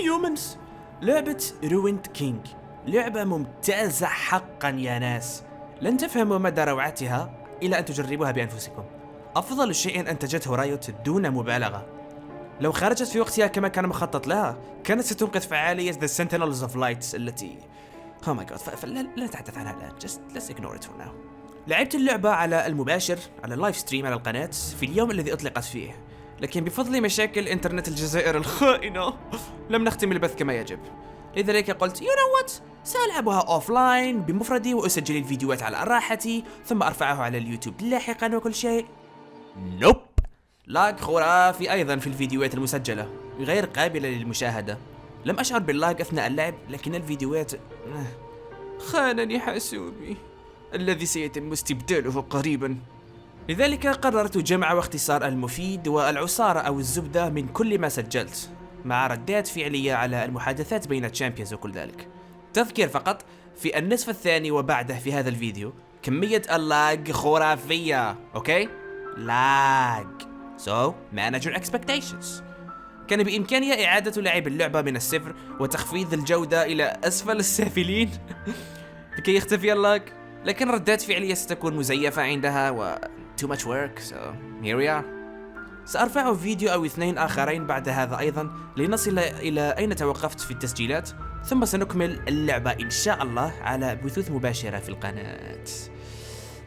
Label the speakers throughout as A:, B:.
A: هيومنز. لعبة رويند كينج لعبة ممتازة حقا يا ناس، لن تفهموا مدى روعتها إلى أن تجربوها بأنفسكم. أفضل شيء أنتجته رايوت دون مبالغة. لو خرجت في وقتها كما كان مخطط لها كانت ستنقذ فعالية The Sentinels of Light التي Oh my god فلا نتحدث عنها الآن. Just let's ignore it for now. لعبت اللعبة على المباشر على اللايف ستريم على القناة في اليوم الذي أطلقت فيه، لكن بفضل مشاكل إنترنت الجزائر الخائنة لم نختم البث كما يجب. لذلك قلت you know what سألعبها أوفلاين بمفردي وأسجل الفيديوهات على راحتي ثم أرفعه على اليوتيوب لاحقا وكل شيء. نوب لاج خرافي أيضا في الفيديوهات المسجلة غير قابلة للمشاهدة. لم أشعر باللاج أثناء اللعب لكن الفيديوهات خانني حاسوبي الذي سيتم استبداله قريبا. لذلك قررت جمع واختصار المفيد والعصارة أو الزبدة من كل ما سجلت مع ردات فعلية على المحادثات بين الشامبيونز وكل ذلك. تذكير فقط في النصف الثاني وبعده في هذا الفيديو كمية اللاج خرافية. أوكي؟ لاج. So manage your expectations. كان بإمكاني إعادة لعب اللعبة من الصفر وتخفيض الجودة إلى أسفل السافلين لكي يختفي اللاج، لكن ردات فعلية ستكون مزيفة عندها و too much work so here we are. سأرفع فيديو أو اثنين آخرين بعد هذا أيضا لنصل إلى أين توقفت في التسجيلات، ثم سنكمل اللعبة إن شاء الله على بثوث مباشرة في القناة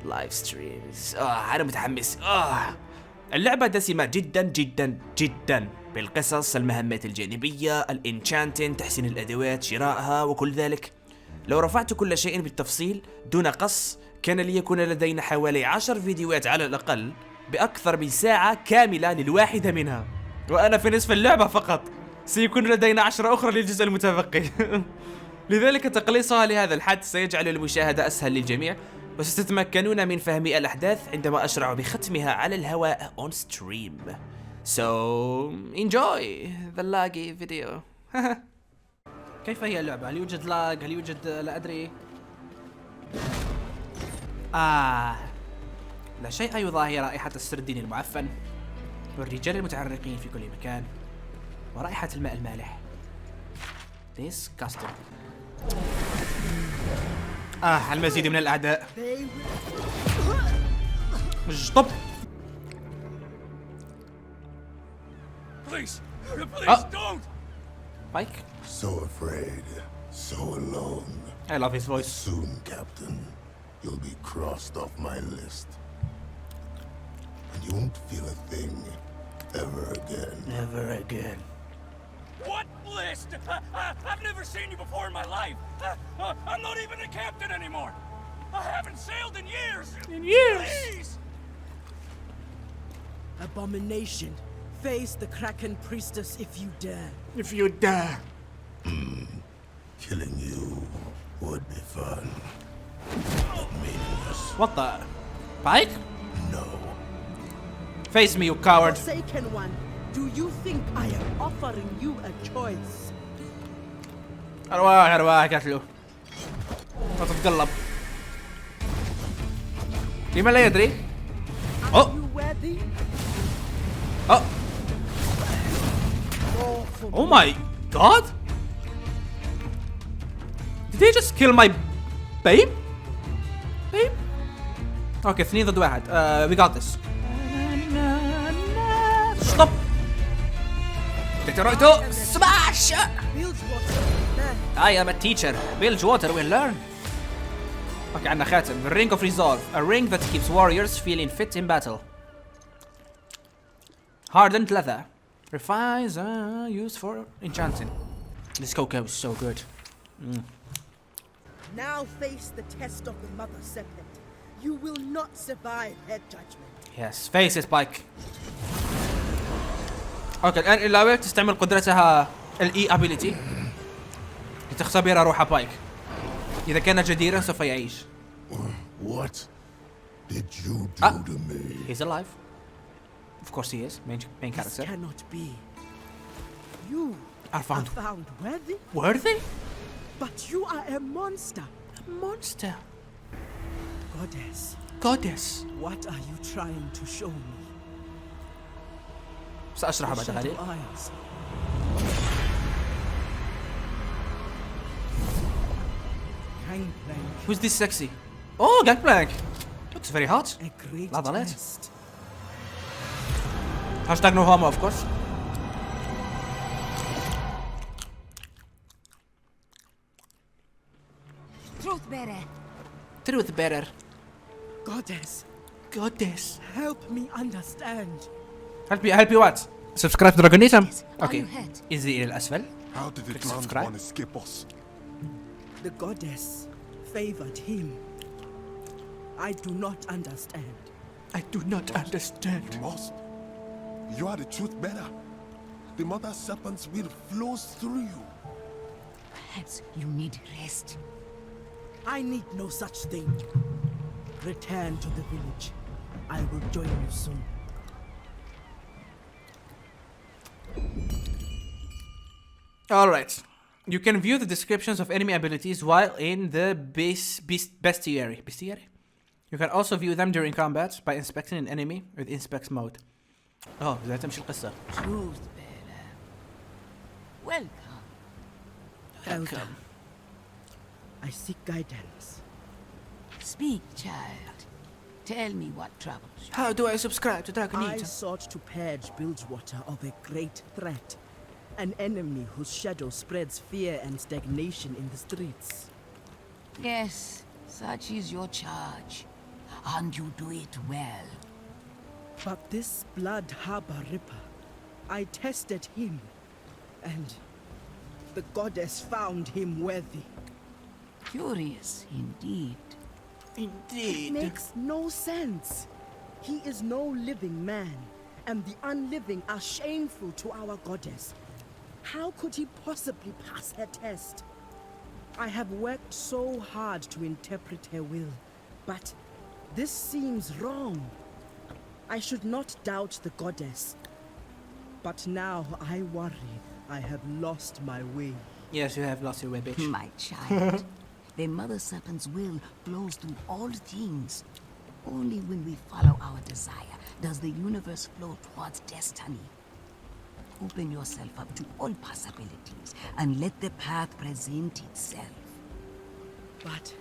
A: لايف ستريمز. أنا متحمس. اللعبة دسمة جدا جدا جدا بالقصص، المهمات الجانبية، الانشانتين، تحسين الأدوات، شرائها وكل ذلك. لو رفعت كل شيء بالتفصيل دون قص كان ليكون لدينا حوالي 10 فيديوهات على الأقل بأكثر من ساعة كاملة للواحدة منها، وأنا في نصف اللعبة فقط. سيكون لدينا 10 أخرى للجزء المتبقي. لذلك تقليصها لهذا الحد سيجعل المشاهدة أسهل للجميع، وستتمكنون من فهم الأحداث عندما أشرع بختمها على الهواء on stream. So enjoy the laggy video.
B: كيف هي اللعبة؟ هل يوجد لاج؟ هل يوجد لا أدري؟ لا شيء يضاهي رائحة السردين المعفن والرجال المتعرقين في كل مكان ورائحة الماء المالح. disgusting. المزيد من الأعداء. طب
C: Please don't.
B: Pyke.
D: So afraid, so alone.
B: I love his voice.
D: Soon, Captain, you'll be crossed off my list. And you won't feel a thing ever again.
B: Never again.
C: What list? I've never seen you before in my life. I'm not even a captain anymore. I haven't sailed in years.
B: In years.
C: Please.
E: Abomination. Face the Kraken priestess if you dare.
B: If you dare.
D: Killing you would be fun. But meaningless.
B: What the? Pyke?
D: No.
B: Face me, you coward.
E: Forsaken one, do you think I am offering you a choice?
B: أرواح قتلوا. لا تتقلب. لمن لا يدري؟
E: Are you worthy?
B: Oh my god! Did they just kill my babe? Okay, 2 ضد 1. We got this. Stop! Detroito, smash! I am a teacher. Bilge water will learn. Okay, عندنا خاتم. The ring of resolve. A ring that keeps warriors feeling fit in battle. Hardened leather. Refines used for enchanting. This cocoa is so good.
E: Now face the test of the mother serpent. You will not survive her judgment.
B: Yes, face it, Pyke. اوكي الان إلاoi تستعمل قدرتها الاي ابيليتي لتختبر روح بايك. اذا كان جديرا سوف يعيش.
D: What did you do to me?
B: He's alive. Of course he is. Main character.
E: This cannot be. You
B: are found
E: worthy?
B: Worthy?
E: But you are a monster.
B: A monster.
E: Goddess. What are you trying to show me?
B: سأشرح بعد قليل.
E: Gangplank.
A: Who's this sexy? Oh, Gangplank. Looks very hot.
E: A great
A: Love it.
E: test.
A: Hashtag no homo, of course.
F: Truth bearer.
A: Truth bearer.
E: Goddess,
A: Goddess.
E: help me understand.
A: help you what? Subscribe to Dragonism.
F: Are
A: Okay.
F: you hurt?
A: إلى الأسفل.
D: How did the
A: Click
D: clans
A: subscribe.
D: want to escape us?
E: The goddess favored him. I do not understand.
A: I do not understand.
D: You must. You are the truth bearer. The mother serpent's will flows through you.
F: Perhaps you need rest.
E: I need no such thing. Return to the village. I will join you soon.
A: Alright. You can view the descriptions of enemy abilities while in the bestiary. Bestiary? You can also view them during combat by inspecting an enemy with inspect mode. Oh, إذا تمشي القصة.
F: Truth bearer. Welcome.
E: Elder, I seek guidance.
F: Speak, child. Tell me what troubles you.
A: How do I subscribe to
E: I
A: Dragonism?
E: sought to purge Bilgewater of a great threat. An enemy whose shadow spreads fear and stagnation in the streets.
F: Yes, such is your charge. And you do it well.
E: But this Blood Harbor Ripper, I tested him, and the goddess found him worthy.
F: Curious indeed.
A: Indeed.
E: It makes no sense. He is no living man, and the unliving are shameful to our goddess. How could he possibly pass her test? I have worked so hard to interpret her will, but this seems wrong. I should not doubt the goddess. But now I worry I have lost my way.
A: Yes, you have lost your way, bitch.
F: My child, the Mother Serpent's will flows through all things. Only when we follow our desire does the universe flow towards destiny. Open yourself up to all possibilities and let the path present itself.
E: But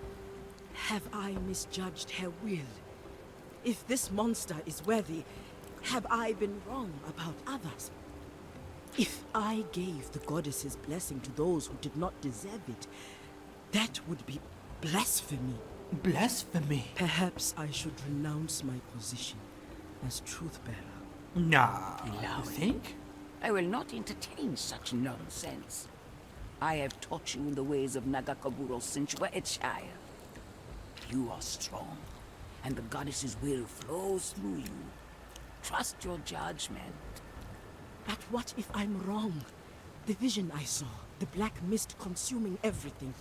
E: have I misjudged her will? If this monster is worthy, have I been wrong about others? If I gave the goddess's blessing to those who did not deserve it, that would be blasphemy.
A: Blasphemy.
E: Perhaps I should renounce my position as truth bearer.
A: Nah, you think?
F: I will not entertain such nonsense. I have taught you in the ways of Nagakaburo since you were a child. You are strong, and the goddess's will flows through you. Trust your judgment.
E: But what if I'm wrong? The vision I saw, the black mist consuming everything.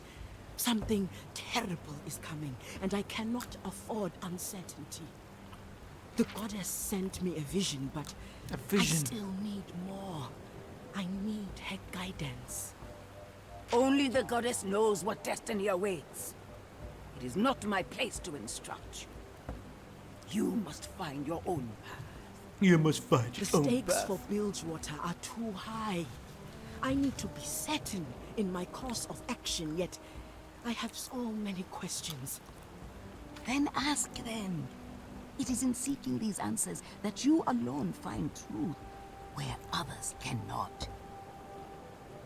E: Something terrible is coming, and I cannot afford uncertainty. The goddess sent me a vision, but I still need more. I need her guidance.
F: Only the goddess knows what destiny awaits. It is not my place to instruct you. You must find your own path.
A: You must fight
E: The stakes for Bilgewater are too high. I need to be certain in my course of action, yet I have so many questions.
F: Then ask them. It is in seeking these answers that you alone find truth where others cannot.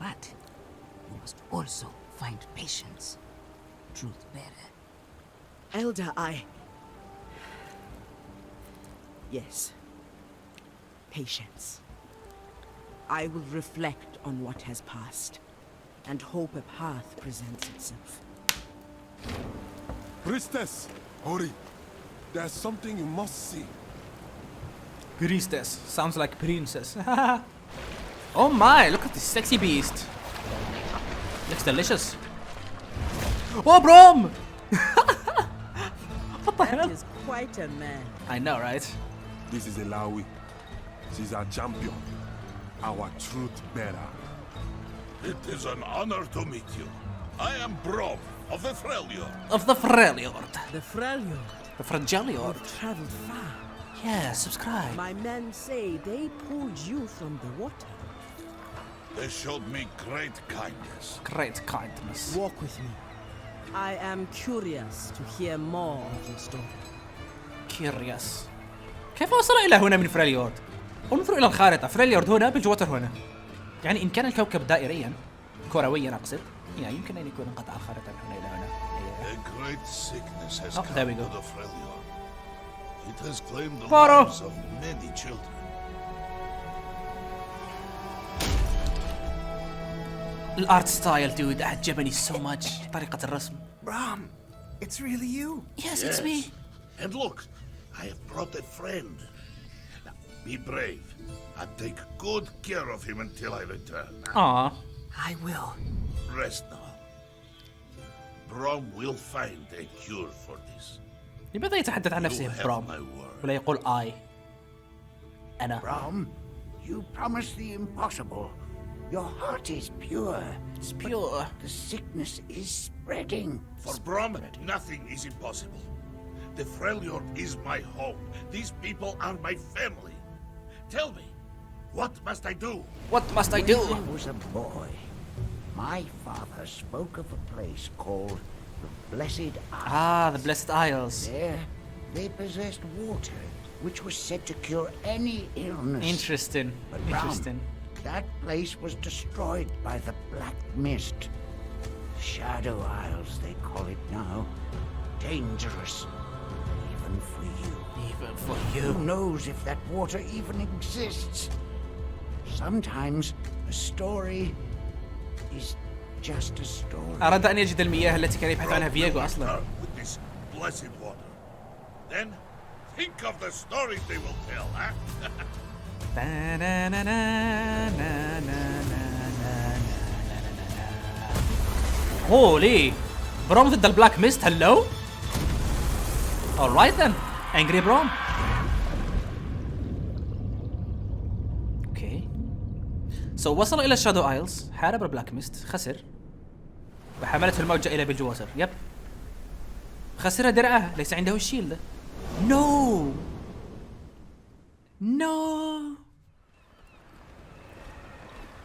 F: But you must also find patience, truth bearer.
E: Elder, Yes. Patience. I will reflect on what has passed, and hope a path presents itself.
D: Priestess, hurry. There's something you must see.
A: Priestess. Sounds like princess. Oh my, look at this sexy beast. Looks delicious. Oh, Braum! What the
E: That
A: hell?
E: is quite a man.
A: I know, right?
D: This is Illaoi. She's our champion, our truth bearer.
G: It is an honor to meet you. I am Braum of the Freljord.
A: Of the Freljord.
E: The Freljord.
A: The Fragiliord.
E: You've traveled far.
A: Yeah, subscribe.
E: My men say they pulled you from the water.
G: They showed me great kindness.
A: Great kindness.
E: Walk with me. I am curious to hear more of your story.
B: كيرياس. كيف وصل إلى هنا من فريليورد؟ انظروا إلى الخارطة، فريليورد هنا، بلجواتر هنا. يعني إن كان الكوكب دائريا كرويا أقصد، يعني يمكن أن يكون انقطع الخارطة من هنا إلى هنا.
G: A great sickness has come
B: there we
G: to
B: go.
G: the Freljord. It has claimed the
B: Poro.
G: lives of many children.
B: الارت ستايل دود أعجبني so much. طريقة الرسم.
H: Braum, it's really you.
B: Yes, it's me.
G: And look, I have brought a friend. Now, be brave and take good care of him until I return.
B: آه.
H: I will.
G: Rest now. Braum will find a cure for this.
B: لماذا يتحدث عن
G: You
B: نفسه
G: have
B: برام
G: my word.
B: ولا يقول I؟ أنا.
I: Braum, you promised the impossible. Your heart is pure.
B: It's pure.
I: The sickness is spreading.
G: For Braum, nothing is impossible. The Freljord is my home. These people are my family. Tell me, what must I do?
B: What must I
I: When
B: do?
I: I was a boy, my father spoke of a place called the Blessed Isles.
B: Ah, the Blessed Isles.
I: There, they possessed water, which was said to cure any illness.
B: Interesting.
I: But Braum,
B: Interesting.
I: that place was destroyed by the Black Mist. Shadow Isles, they call it now. Dangerous, even for you.
B: Even for
I: Who
B: you.
I: knows if that water even exists? Sometimes a story is just a story.
B: أراد أن يجد المياه التي كان يبحث عنها
G: Braum
B: فييغو
G: will
B: أصلا.
G: return with this blessed water. Then, think of the stories they will tell, huh?
B: هولي بروم ضد البلاك ميست. هلو. alright then. angry بروم. اوكي. سو وصل الى الشادو ايلز، حارب البلاك ميست، خسر وحملته الموجة الى بلجواتر. يب. خسر درعه، ليس عنده الشيلد. نو. نو.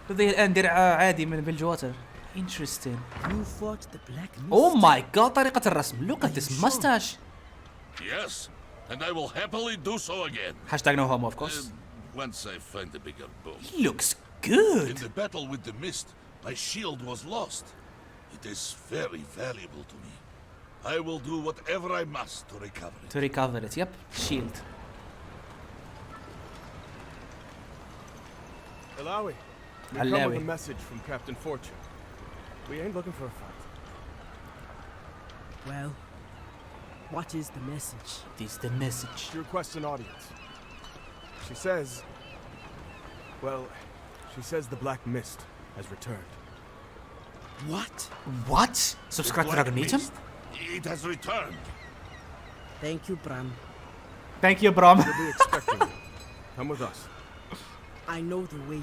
B: لديه الآن درع عادي من بلجواتر. Interesting.
E: You fought the Black Mist?
B: Oh my god، طريقة الرسم. Look at this mustache.
G: Yes, and I will happily do so again.
B: Hashtag no homo, of course.
G: Once I find a bigger boom.
B: He looks
G: In
B: good.
G: the battle with the mist, my shield was lost. It is very valuable to me. I will do whatever I must to recover it.
B: To recover it. Yep. Shield.
J: Illaoi, we come
B: Illaoi.
J: with a message from Captain Fortune. We ain't looking for a fight.
E: Well, what is the message?
B: This is the message.
J: She requests an audience. She says... Well, she says the Black Mist has returned.
E: What?
B: What?
G: The
B: Subscribe to
G: Black
B: Dragon Meetum?
G: Mist, it has returned.
E: Thank you, Braum.
B: Thank you, Braum.
J: We'll be expecting you. Come with us.
E: I know the way.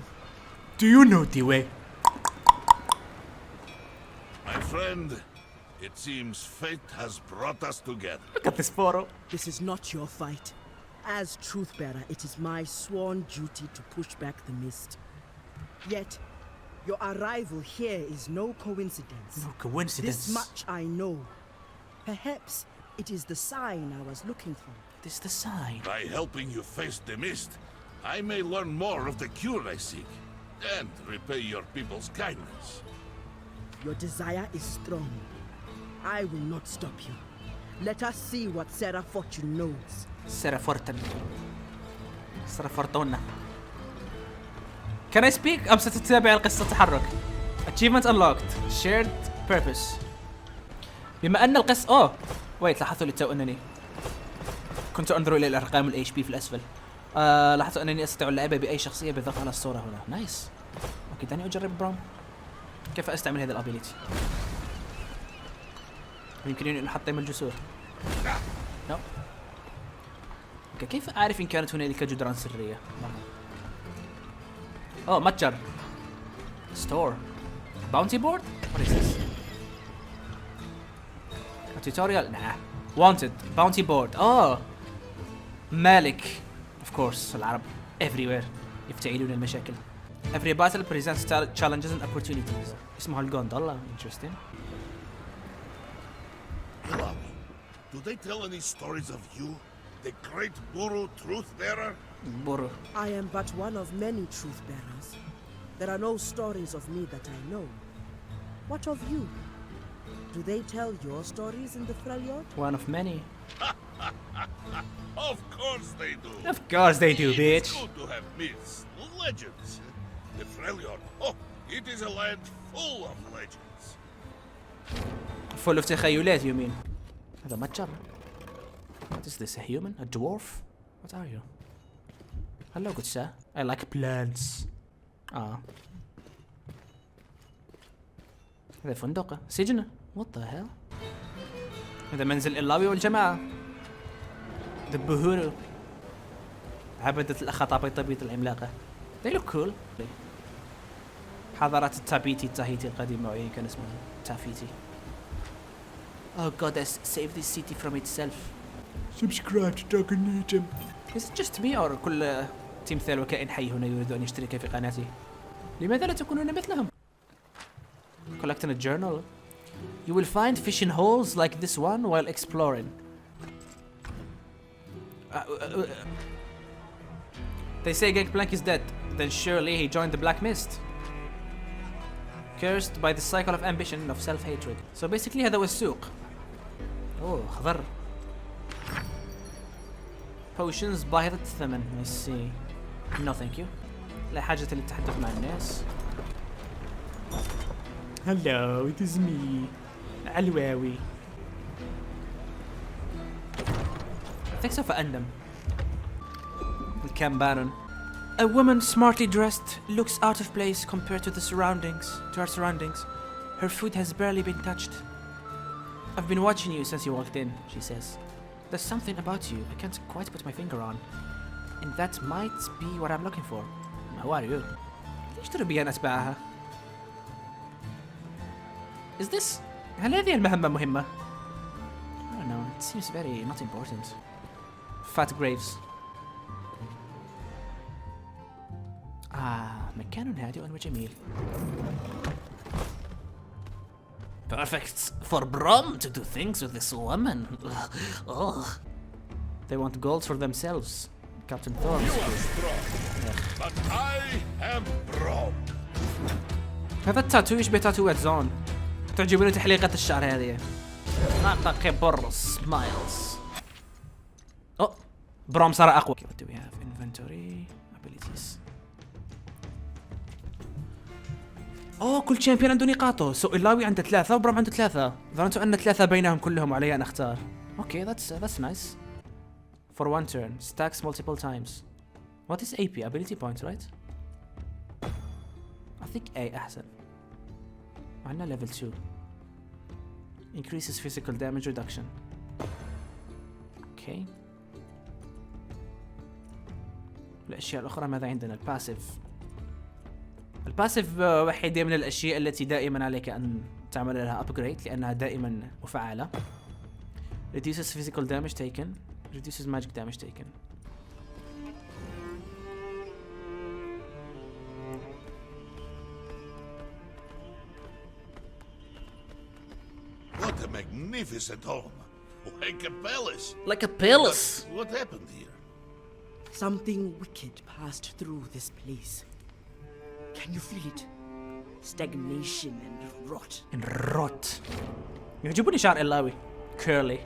B: Do you know the way?
G: My friend, it seems fate has brought us together.
B: Look at this photo.
E: This is not your fight. As Truthbearer, it is my sworn duty to push back the mist. Yet, your arrival here is no coincidence.
B: No coincidence.
E: This much I know. Perhaps it is the sign I was looking for.
B: This is the sign.
G: By helping you face the mist, I may learn more of the cure I seek, and repay your people's kindness.
E: Your desire is strong. I will not stop you. Let us see what Sarah Fortune knows.
B: Sarah Fortune. Sarah Fortuna. Can I speak؟ أم ستتابع القصة تحرك؟ Achievement unlocked. Shared purpose. بما أن القصة ويت لاحظتوا للتو أنني كنت أنظر إلى الأرقام ال HP في الأسفل. لاحظت أنني أستطيع اللعب بأي شخصية بالضغط على الصورة هنا. نايس. أوكي دعني أجرب براوم. كيف أستعمل هذا الأبيليتي؟ يمكنني أن أحطم الجسور. نو. اوكي كيف أعرف إن كانت هنالك جدران سرية؟ متجر. ستور. باونتي بورد؟ What is this? A tutorial? Nah. Wanted. Bounty board. مالك. Of course العرب. Everywhere. يفتعلون المشاكل. Every battle presents challenges and opportunities. اسمها الجوندولا. Interesting.
G: Illaoi, do they tell any stories of you? The great Buru truth bearer?
B: Buru.
E: I am but one of many truth bearers. There are no stories of me that I know. What of you? Do they tell your stories in the Freljord?
B: One of many.
G: Of course they do.
B: Of course they do,
G: It's
B: bitch.
G: good to have myths, legends. The Freljord, it is a land full of legends.
B: Full of تخيلات you mean. هذا متجر. What is this, a human? A dwarf? What are you? Hello, good sir. I like plants. هذا فندق. سجن. What the hell? هذا منزل إلاوي والجماعة. دبهورو. عبدة الأخطابيط العملاقة. They look cool. حضارات التاهيتي القديمة وين كان اسمها تافيتي. Oh goddess, save this city from itself. Subscribe to Dragon Legion. Is it just me or كل تمثال وكائن حي هنا يريد أن يشترك في قناتي؟ لماذا لا تكونون مثلهم؟ Collecting a journal. You will find fishing holes like this one while exploring. They say Gangplank is dead. Then surely he joined the Black Mist. Cursed by the cycle of ambition of self-hatred. So basically هذا هو السوق. Oh, خضر. Potions باهظة الثمن. I see. No thank you. لا حاجة للتحدث مع الناس. Hello, it is me. علواوي. I think سوف أندم. الكام بارون. A woman smartly dressed looks out of place compared to her surroundings. Her food has barely been touched. I've been watching you since you walked in, she says. There's something about you I can't quite put my finger on. And that might be what I'm looking for. How are you? ليش تربي أنا أتبعها؟ Is this... هل هذه المهمة مهمة؟ I don't know, it seems very not important. Fat graves. مكان هادئ وجميل. Perfect for Braum to do things with this woman. They want gold for themselves. Captain Thorne.
G: You are strong, but I am Braum.
B: هذا التاتو يشبه تاتوات زون. تعجبني تحليقة الشعر هذه. ناطق بر سمايلز. براوم صار أقوى. What do we have? Inventory, abilities. كل شامبيون عنده نقاطه. سو إلاوي عنده 3 وبراوم عنده 3. ظننت أن 3 بينهم كلهم وعلي أن أختار. Okay, that's nice. For one turn, stacks multiple times. What is AP? Ability points, right? I think A أحسن. وعندنا level 2. Increases physical damage reduction. Okay. الأشياء الأخرى ماذا عندنا؟ الباسيف واحدة من الأشياء التي دائما عليك أن تعمل لها upgrade لأنها دائما مفعلة. Reduces physical damage taken. Reduces magic damage taken.
G: What a magnificent home. Like a palace.
B: Like a palace.
G: But what happened here?
E: Something wicked passed through this place. Can you feel it? Stagnation and rot.
B: يعجبني شعر إلاوي. Curly.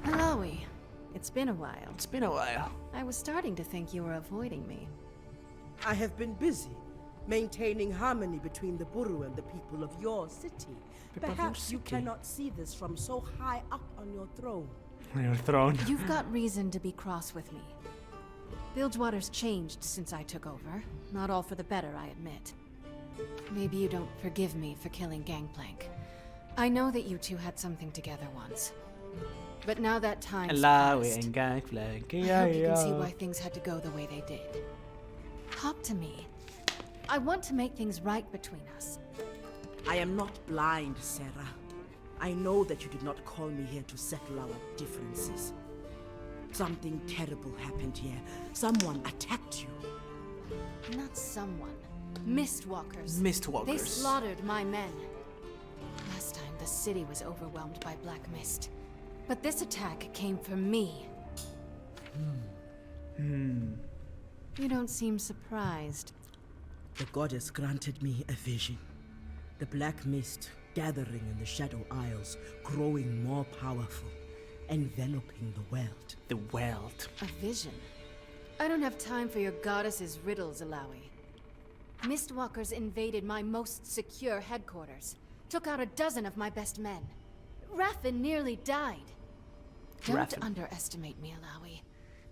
K: Illaoi, it's been a while.
B: It's been a while.
K: I was starting to think you were avoiding me.
E: I have been busy maintaining harmony between the Buru and the people of your city. Perhaps you cannot see this from so high up on your throne.
B: Your throne.
K: You've got reason to be cross with me. Bilgewater's changed since I took over. Not all for the better, I admit. Maybe you don't forgive me for killing Gangplank. I know that you two had something together once. But now that time's
B: Illaoi
K: passed,
B: and Gangplank.
K: I hope you can see why things had to go the way they did. Talk to me. I want to make things right between us.
E: I am not blind, Sarah. I know that you did not call me here to settle our differences. Something terrible happened here. Someone attacked you.
K: Not someone. Mistwalkers.
B: Mistwalkers.
K: They slaughtered my men. Last time, the city was overwhelmed by black mist. But this attack came for me. You don't seem surprised.
E: The goddess granted me a vision. The black mist gathering in the Shadow Isles, growing more powerful, enveloping the world.
B: The world.
K: A vision? I don't have time for your goddess's riddles, Illaoi. Mistwalkers invaded my most secure headquarters, took out a dozen of my best men. Raffin nearly died. Don't
B: Raffin.
K: underestimate me, Illaoi.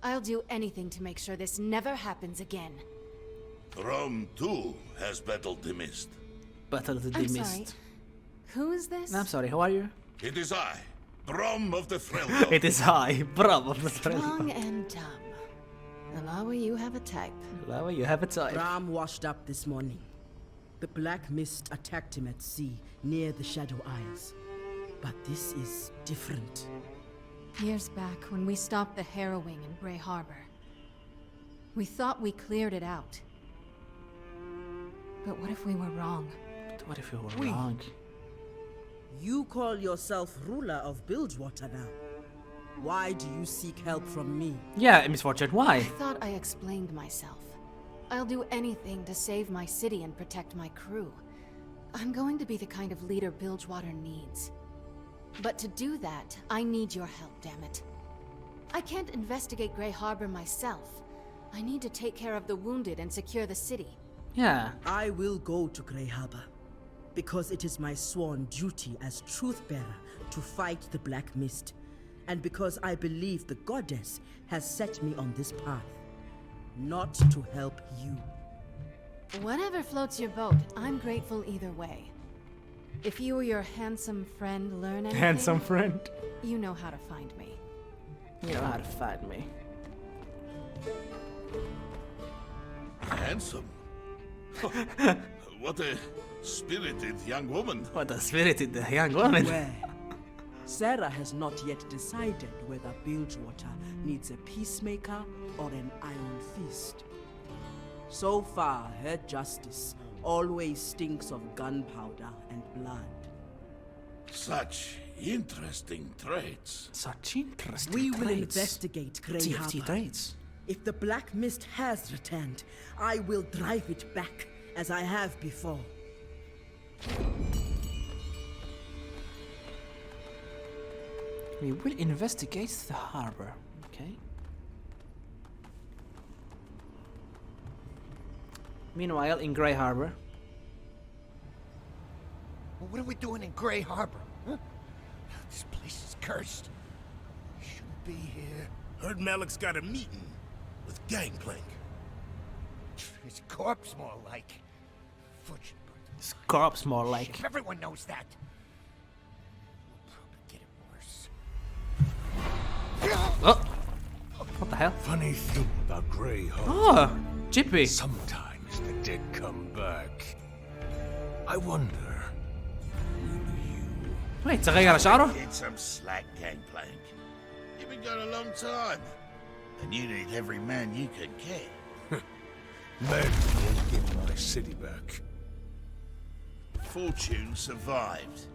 K: I'll do anything to make sure this never happens again.
G: Braum, too, has battled the mist.
B: Battle of the
K: I'm
B: Mist.
K: sorry. Who is this?
B: No, I'm sorry, how are you?
G: It is I, Braum of the Freljord.
B: It is I, Braum of the
K: Strong and dumb. Illaoi, you have a type.
B: Illaoi, you have a type.
E: Braum washed up this morning. The black mist attacked him at sea, near the Shadow Isles. But this is different.
K: Years back, when we stopped the Harrowing in Grey Harbor, we thought we cleared it out. But what if we were wrong?
B: What if we were wrong?
E: You call yourself ruler of Bilgewater now. Why do you seek help from me?
B: Yeah, Miss Fortune,
K: I
B: why?
K: thought I explained myself. I'll do anything to save my city and protect my crew. I'm going to be the kind of leader Bilgewater needs. But to do that, I need your help, damn it. I can't investigate Grey Harbor myself. I need to take care of the wounded and secure the city.
B: Yeah.
E: I will go to Grey Harbor, because it is my sworn duty as Truth-Bearer to fight the Black Mist, and because I believe the goddess has set me on this path, not to help you.
K: Whatever floats your boat, I'm grateful either way. If you or your handsome friend learn anything,
B: Handsome friend.
K: you know how to find me.
B: You know how to find me.
G: Handsome. What a spirited young woman.
B: What a spirited young woman.
E: Where? Sarah has not yet decided whether Bilgewater needs a peacemaker or an iron fist. So far, her justice always stinks of gunpowder and blood.
G: Such interesting traits.
B: Such interesting
E: We will
B: traits.
E: investigate Grey
B: TFT
E: Harbor.
B: traits.
E: If the Black Mist has returned, I will drive it back as I have before.
B: We will investigate the harbor. Okay. Meanwhile, in Grey Harbor.
H: Well, what are we doing in Grey Harbor? Huh? This place is cursed. We shouldn't be here.
D: Heard Malik's got a meeting with Gangplank.
H: His corpse, more like. Fortune.
B: His corpse, more like.
H: Everyone knows that. We'll probably get it worse.
B: Oh! What the hell?
L: Funny thing about Grey Harbor.
B: Oh! Jippy!
L: Sometimes the dead come back. I wonder.
B: Wait, تغير شعره?
G: Get some slack, Gangplank. You've been gone a long time, and you need every man you can get.
L: Men won't get my city back.
G: Fortune survived.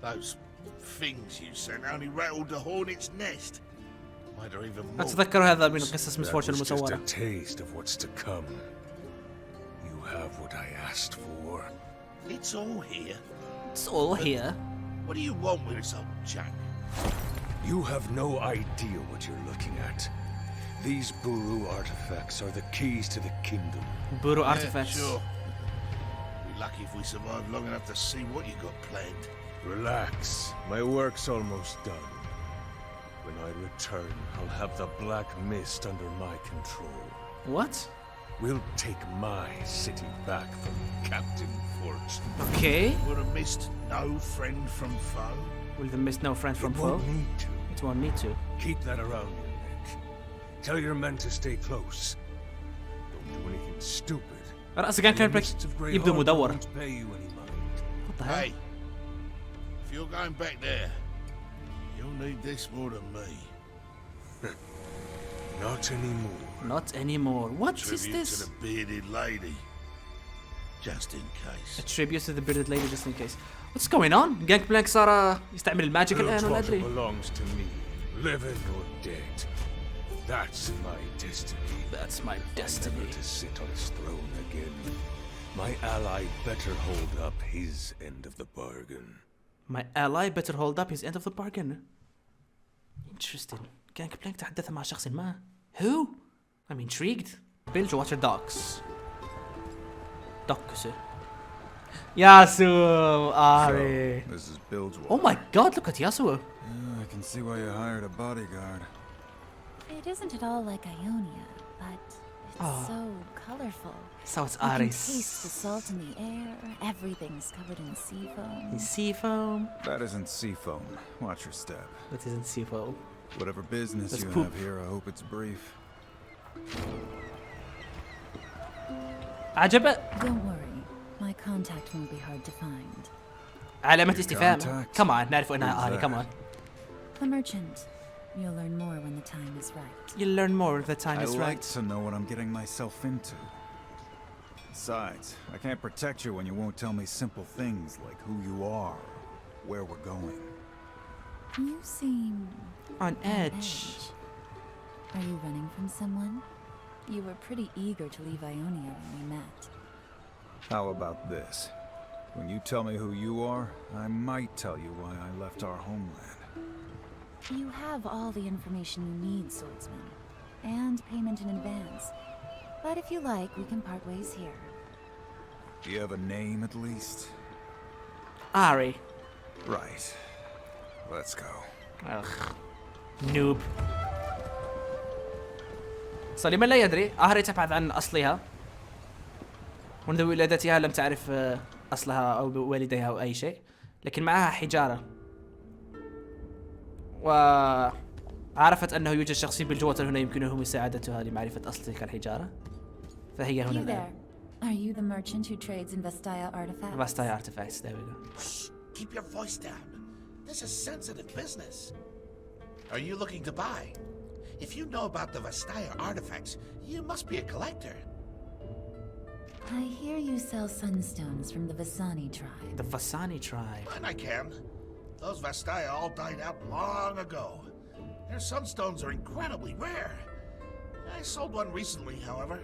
G: Those things you sent only rattled the hornet's nest. Might have even more.
B: أتذكر هذا من قصص مس
L: That
B: فورتون
L: was just a
B: المصورة.
L: taste of what's to come. You have what I asked for.
G: It's all here.
B: It's all here.
G: What do you want with this old junk?
L: You have no idea what you're looking at. These Buru artifacts are the keys to the kingdom.
B: Buru
G: Yeah,
B: artifacts.
G: sure. We're lucky if we survive long enough to see what you got planned.
L: Relax. My work's almost done. When I return, I'll have the Black Mist under my control.
B: What?
L: We'll take my city back from Captain Fortune.
B: Okay.
G: Would have missed no friend from foe.
B: Will the mist no friend from
L: It
B: foe?
L: won't need to.
B: It won't need to.
L: Keep that around your neck. Tell your men to stay close. Don't do anything stupid.
B: رأس
L: The
B: جانكلانك
L: mists of Grey
B: يبدو
L: Harbor
B: مدور.
L: won't pay you any mind.
B: What the hell?
G: Hey, if you're going back there, you'll need this more than me.
L: Not anymore.
B: Not anymore. What is
G: Tribute
B: this?
G: to the bearded lady. just in case.
B: A tribute to the bearded lady just in case. What's going on? Gangplank صار يستعمل الماجيك الآن ولا أدري.
L: belongs to me, living or dead. That's my destiny.
B: That's my destiny.
L: Never to sit on his throne again. My ally better hold up his end of the bargain.
B: My ally better hold up his end of the bargain. Interesting. Gangplank تحدث مع شخص ما. Who? I'm intrigued. Bilge water docks. Docks. Yasuo, Ahri.
M: This is Bilgewater.
B: Oh my God! Look at Yasuo.
M: I can see why you hired a bodyguard.
N: It isn't at all like Ionia, but it's so colorful.
B: So it's
N: You can
B: Ahri's.
N: taste the salt in the air. Everything's covered in sea foam.
B: Sea foam.
M: That isn't sea foam. Watch your step.
B: That isn't sea foam.
M: Whatever business
B: That's
M: you
B: poop.
M: have here, I hope it's brief.
B: عجبة.
N: Don't worry, my contact won't be hard to find.
B: علامة استفهام.
M: contact?
B: Come on, نعرف انها
M: Who's
B: Ahri. Come
M: that?
B: on.
N: The merchant. You'll learn more when the time is right.
B: You'll learn more if the time
M: I
B: is
M: like
B: right.
M: to know what I'm getting myself into. Besides, I can't protect you when you won't tell me simple things like who you are, where we're going.
N: You seem
B: On edge.
N: Are you running from someone? You were pretty eager to leave Ionia when we met.
M: How about this? When you tell me who you are, I might tell you why I left our homeland.
N: You have all the information you need, swordsman. And payment in advance. But if you like, we can part ways here.
M: Do you have a name at least?
B: Ahri.
M: Right. Let's go.
B: Ugh. Noob. لمن لا يدري أهري تبحث عن أصلها منذ ولادتها لم تعرف أصلها أو والديها أو أي شيء لكن معها حجارة وعرفت أنه يوجد شخص بالجواتر هنا يمكنه مساعدتها لمعرفة أصل تلك الحجارة فهي هنا
N: You there.
B: الآن.
N: Are you the merchant who trades in Vastaya artifacts?
B: Vastaya artifacts, there we go.
G: Shh, keep your voice down. This is sensitive business. Are you looking to buy? If you know about the Vastaya artifacts, you must be a collector.
N: I hear you sell sunstones from the Vasani tribe.
B: The Vasani tribe.
G: And I can. Those Vastaya all died out long ago. Their sunstones are incredibly rare. I sold one recently, however.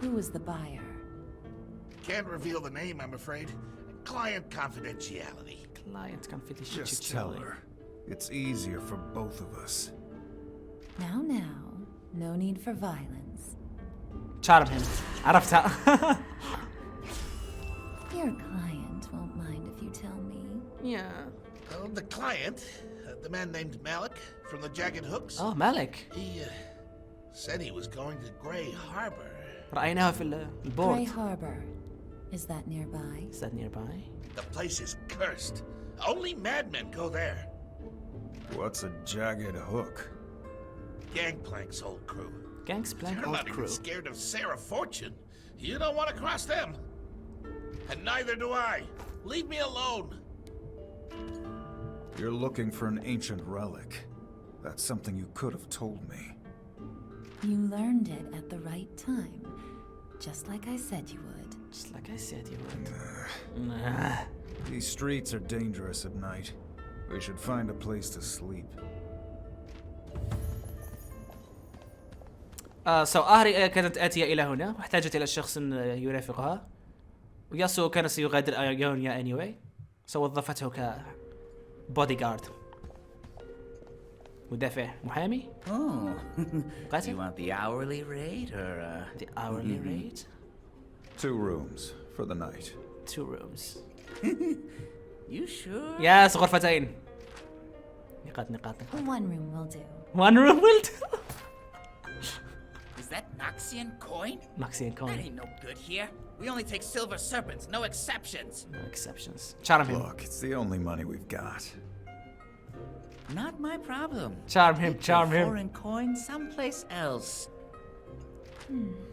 N: Who was the buyer?
G: Can't reveal the name, I'm afraid. Client confidentiality.
B: Client confidentiality.
M: Just tell her. It's easier for both of us.
N: Now, no need for violence.
B: Charm him. عرفتها.
N: Your client won't mind if you tell me.
B: Yeah.
G: The client, the man named Malik from the Jagged Hooks.
B: Oh, Malik.
G: He said he was going to Grey Harbor.
B: رأيناها في البورد.
N: Grey Harbor. Is that nearby?
B: Is that nearby?
G: The place is cursed. Only madmen go there.
M: What's a jagged hook?
G: Gangplank's old crew.
B: Gangplank
G: They're
B: old
G: not
B: crew.
G: even scared of Sarah Fortune. You don't want to cross them. And neither do I. Leave me alone.
M: You're looking for an ancient relic. That's something you could have told me.
N: You learned it at the right time. Just like I said you would.
B: Just like I said you would.
M: Nah. These streets are dangerous at night. We should find a place to sleep.
B: أهري كانت آتية إلى هنا واحتاجت إلى شخص يرافقها وياسو كان سيغادر أيونيا anyway وظفته كبودي جارد مدافع محامي.
O: Oh,
B: قاتل.
O: you want the hourly rate or
B: The hourly rate?
M: 2 rooms for the night.
B: 2 rooms.
O: You sure?
B: ياس غرفتين. نقاط.
N: One room will do.
B: 1 room will do.
O: Is that Noxian coin?
B: Noxian coin.
O: That ain't no good here. We only take silver serpents, no exceptions.
B: No exceptions. Charm him.
M: Look, it's the only money we've got.
O: Not my problem.
B: Charm him,
O: Get
B: charm
O: your
B: him.
O: foreign coin someplace else.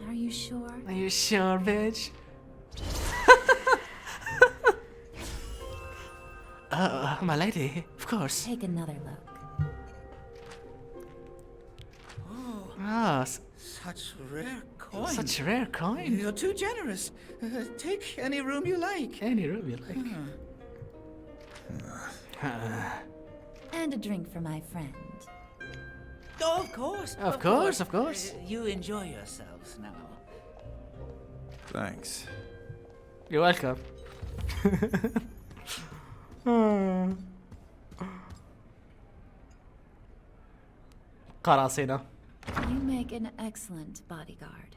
N: Are you sure?
B: Are you sure, bitch? My lady, of course.
N: Take another look.
O: Oh,
B: Ah,
O: such rare coin.
B: Such rare coin.
O: You're too generous. Take any room you like.
B: Any room you like.
N: And a drink for my friend.
O: Oh, of course.
B: Of course, of course.
O: You enjoy yourselves now.
M: Thanks.
B: You're welcome. قراصنة.
N: You make an excellent bodyguard.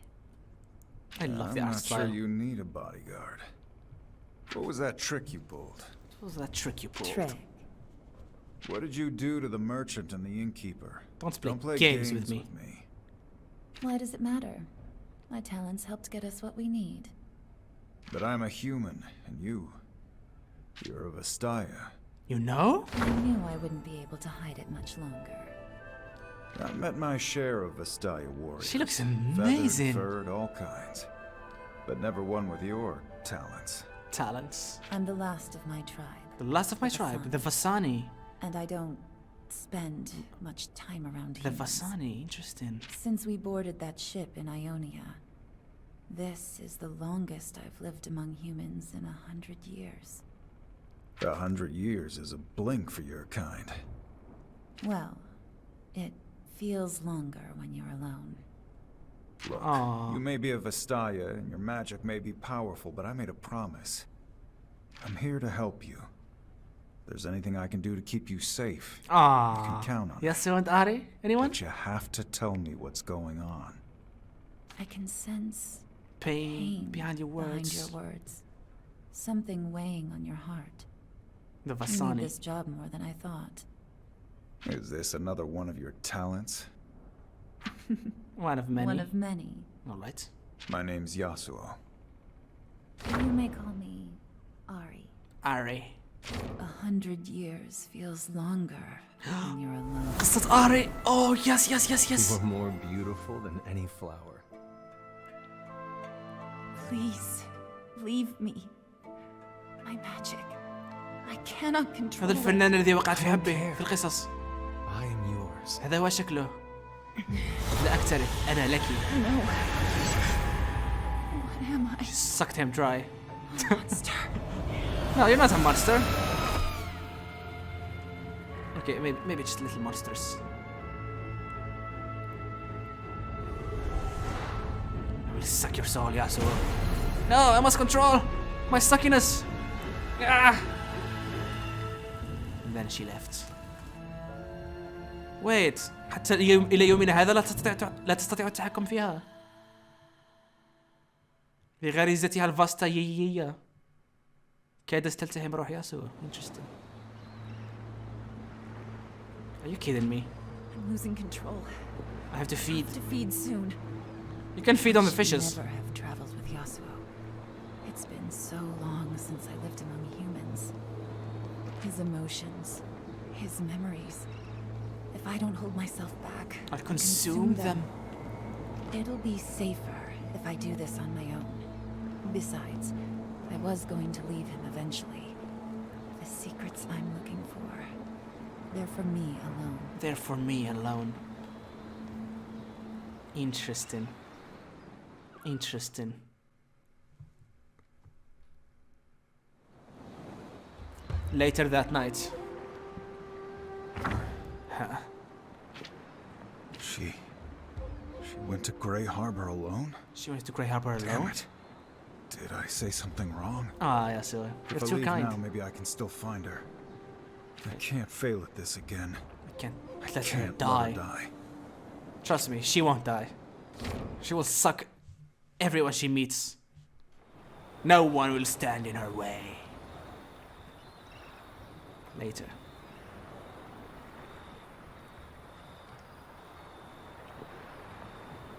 B: I love the
M: I'm
B: art
M: not
B: style.
M: sure you need a bodyguard. What was that trick you pulled?
B: What was that trick you pulled?
N: Trick.
M: What did you do to the merchant and the innkeeper?
B: Don't play
M: play
B: games with me.
N: Why does it matter? My talents helped get us what we need.
M: But I'm a human, and you're a Vastaya.
B: You know?
N: I knew I wouldn't be able to hide it much longer.
M: I met my share of Vastaya warriors.
B: She looks amazing.
M: Feathered, furred, all kinds. But never one with your talents.
B: Talents.
N: I'm the last of my tribe.
B: The last of my tribe, the Vasani.
N: And I don't spend much time around
B: The
N: humans.
B: Vasani, interesting.
N: Since we boarded that ship in Ionia, this is the longest I've lived among humans in 100 years.
M: 100 years is a blink for your kind.
N: Well, it feels longer when you're alone.
M: Look,
B: Aww.
M: you may be a Vastaya and your magic may be powerful, but I made a promise. I'm here to help you. If there's anything I can do to keep you safe, you can count on it.
B: Yasuo and Ahri? Anyone?
M: But you have to tell me what's going on.
N: I can sense
B: Pain behind your words.
N: Something weighing on your heart.
B: The
N: You
B: Vasani.
N: need this job more than I thought.
M: Is this another one of your talents?
B: One of many.
N: One of many.
B: Alright.
M: My name's Yasuo.
N: You may call me Ahri.
B: Ahri.
N: 100 years feels longer when you're alone.
B: قصة Ahri. Oh yes, yes, yes, yes.
L: You are more beautiful than any flower.
N: Please, leave me. My magic. I cannot control
B: هذا
N: it.
B: الفنان الذي وقعت في حبه في القصص.
L: I am yours.
B: هذا هو شكله. لا أكترث أنا لك.
N: No. What am I?
B: She sucked him dry.
N: Monster.
B: No, you're not a monster. Okay, maybe just little monsters. I will suck your soul, Yasuo. No, I must control my suckiness. Ah. And then she left. Wait, حتى إلى يومنا هذا لا تستطيع التحكم فيها. بغريزتها الفاستايية كادت تلتهم روح ياسو. Interesting. Are you kidding me?
N: I'm losing control.
B: I have to feed.
N: To feed soon.
B: You can feed on the
N: I should
B: fishes.
N: never have traveled with Yasuo. It's been so long since I lived among humans. His emotions, his memories. If I don't hold myself back,
B: I'll consume them.
N: It'll be safer if I do this on my own. Besides, I was going to leave him eventually. The secrets I'm looking for, they're for me alone.
B: They're for me alone. Interesting. Interesting. Later that night.
M: She went to Grey Harbor alone?
B: She went to Grey Harbor alone?
M: Damn it. Did I say something wrong?
B: Ah, yeah, silly. You're
M: If I
B: too
M: leave
B: kind.
M: now, maybe I can still find her. I can't fail at this again.
B: I can't let her
M: Can't
B: die.
M: let her die.
B: Trust me, she won't die. She will suck everyone she meets. No one will stand in her way. Later.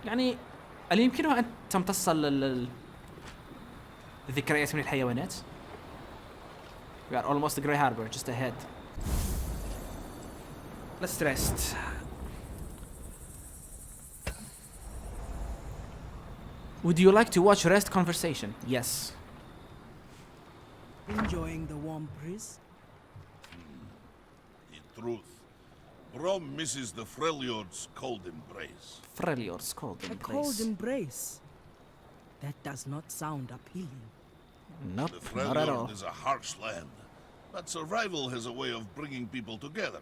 B: يعني هل يمكنها أن تمتص الذكريات من الحيوانات؟ We are almost to Grey Harbor, just ahead. Let's rest. Would you like to watch rest conversation? Yes.
E: Enjoying the warm breeze?
G: In truth, Braum misses the Freljord's cold embrace.
B: Freljord's cold
E: A
B: embrace.
E: cold embrace. That does not sound appealing.
B: Nope,
G: The
B: not at all.
G: Freljord is a harsh land, but survival has a way of bringing people together.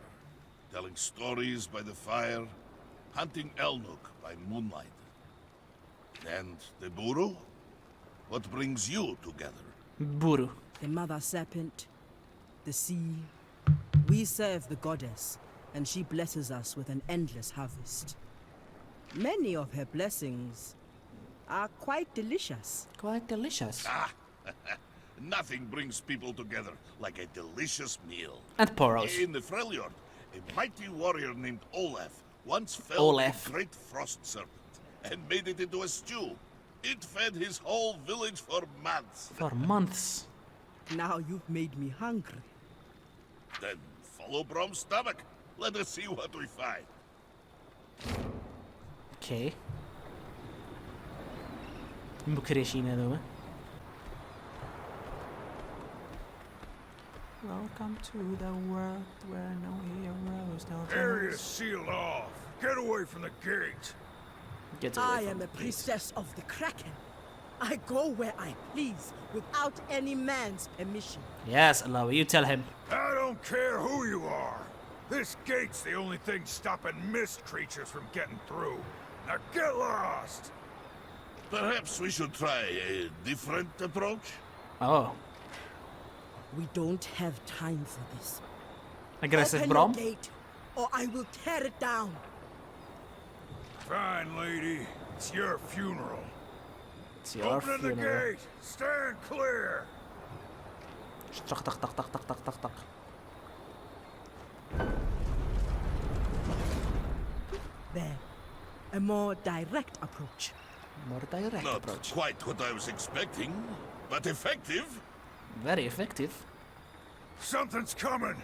G: Telling stories by the fire, hunting Elnuk by moonlight. And the Buru? What brings you together?
B: Buru.
E: The mother serpent, the sea. We serve the goddess, and she blesses us with an endless harvest. Many of her blessings are quite delicious.
B: Quite delicious.
G: Ah, nothing brings people together like a delicious meal.
B: And poros.
G: In the Freljord, a mighty warrior named Olaf once felled
B: Olaf.
G: a great frost serpent and made it into a stew. It fed his whole village for months.
B: For months.
E: Now you've made me hungry.
G: Then follow Braum's stomach. Let us see what we find.
B: Okay. مكرشين هذول. Welcome to the world where no heroes, no
L: Area
B: villains.
L: sealed off. Get away from the gate.
B: Get away
E: I
B: from
E: am
B: the
E: a
B: gate.
E: priestess of the Kraken. I go where I please without any man's permission.
B: Yes, Illaoi, you tell him.
L: I don't care who you are. This gate's the only thing stopping mist creatures from getting through. Now get lost.
G: Perhaps we should try a different approach?
B: Oh,
E: We don't have time for this.
B: aggressive
E: Open
B: Braum.
E: your gate, or I will tear it down.
L: Fine, lady. It's your funeral.
B: It's your
L: Open the
B: funeral.
L: gate. Stand clear.
B: طق طق طق طق طق طق طق طق.
E: There. A more direct approach.
B: More direct
G: Not
B: approach.
G: quite what I was expecting, but effective.
B: Very effective.
L: Something's coming.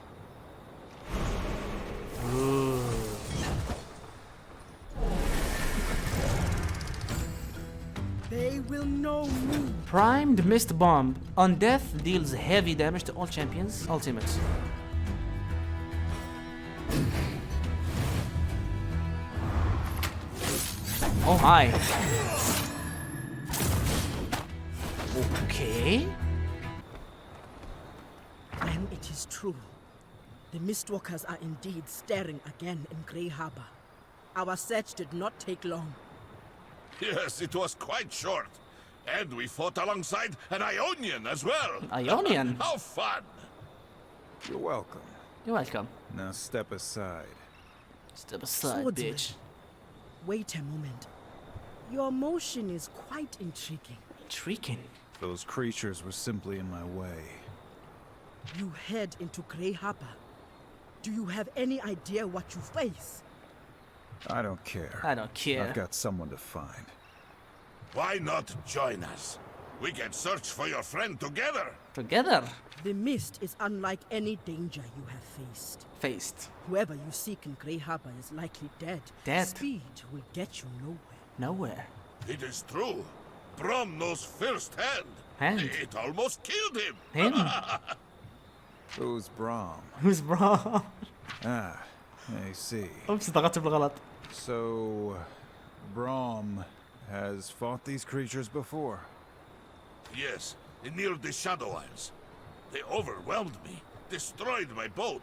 E: They will know me.
B: Primed Mist Bomb. On death, deals heavy damage to all champions. Ultimates. Oh my. Okay.
E: And it is true. The Mistwalkers are indeed staring again in Grey Harbor. Our search did not take long.
G: Yes, it was quite short. And we fought alongside an Ionian as well.
B: Ionian?
G: How fun!
M: You're welcome.
B: You're welcome.
M: Now step aside.
B: Step aside,
E: Swordsman.
B: bitch.
E: Wait a moment. Your motion is quite intriguing.
B: Intriguing.
M: Those creatures were simply in my way.
E: You head into Grey Harbor. Do you have any idea what you face?
M: I don't care.
B: I don't care.
M: I've got someone to find.
G: Why not join us? We can search for your friend together.
B: Together.
E: The mist is unlike any danger you have faced.
B: Faced.
E: Whoever you seek in Grey Harbor is likely dead.
B: Dead.
E: Speed will get you nowhere.
B: Nowhere.
G: It is true. Braum knows firsthand.
B: Hand.
G: It almost killed him.
B: Him?
M: Who's Braum?
B: Who's Braum?
M: Ah, I see.
B: Oops, ضغطت بالغلط.
M: So, Braum has fought these creatures before?
G: Yes, near the Shadow Isles. They overwhelmed me, destroyed my boat.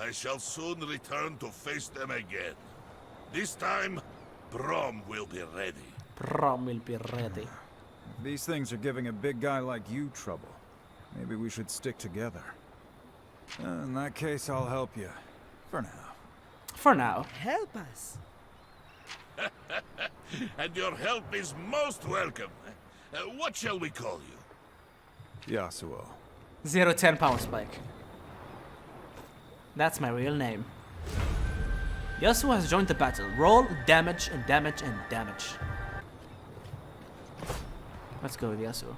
G: I shall soon return to face them again. This time, Braum will be ready.
B: Braum will be ready.
M: These things are giving a big guy like you trouble. Maybe we should stick together. In that case, I'll help you. For now.
B: For now.
E: Help us.
G: And your help is most welcome. What shall we call you?
M: Yasuo.
B: 010 power spike. That's my real name. Yasuo has joined the battle. Roll damage and damage and damage. Let's go with Yasuo.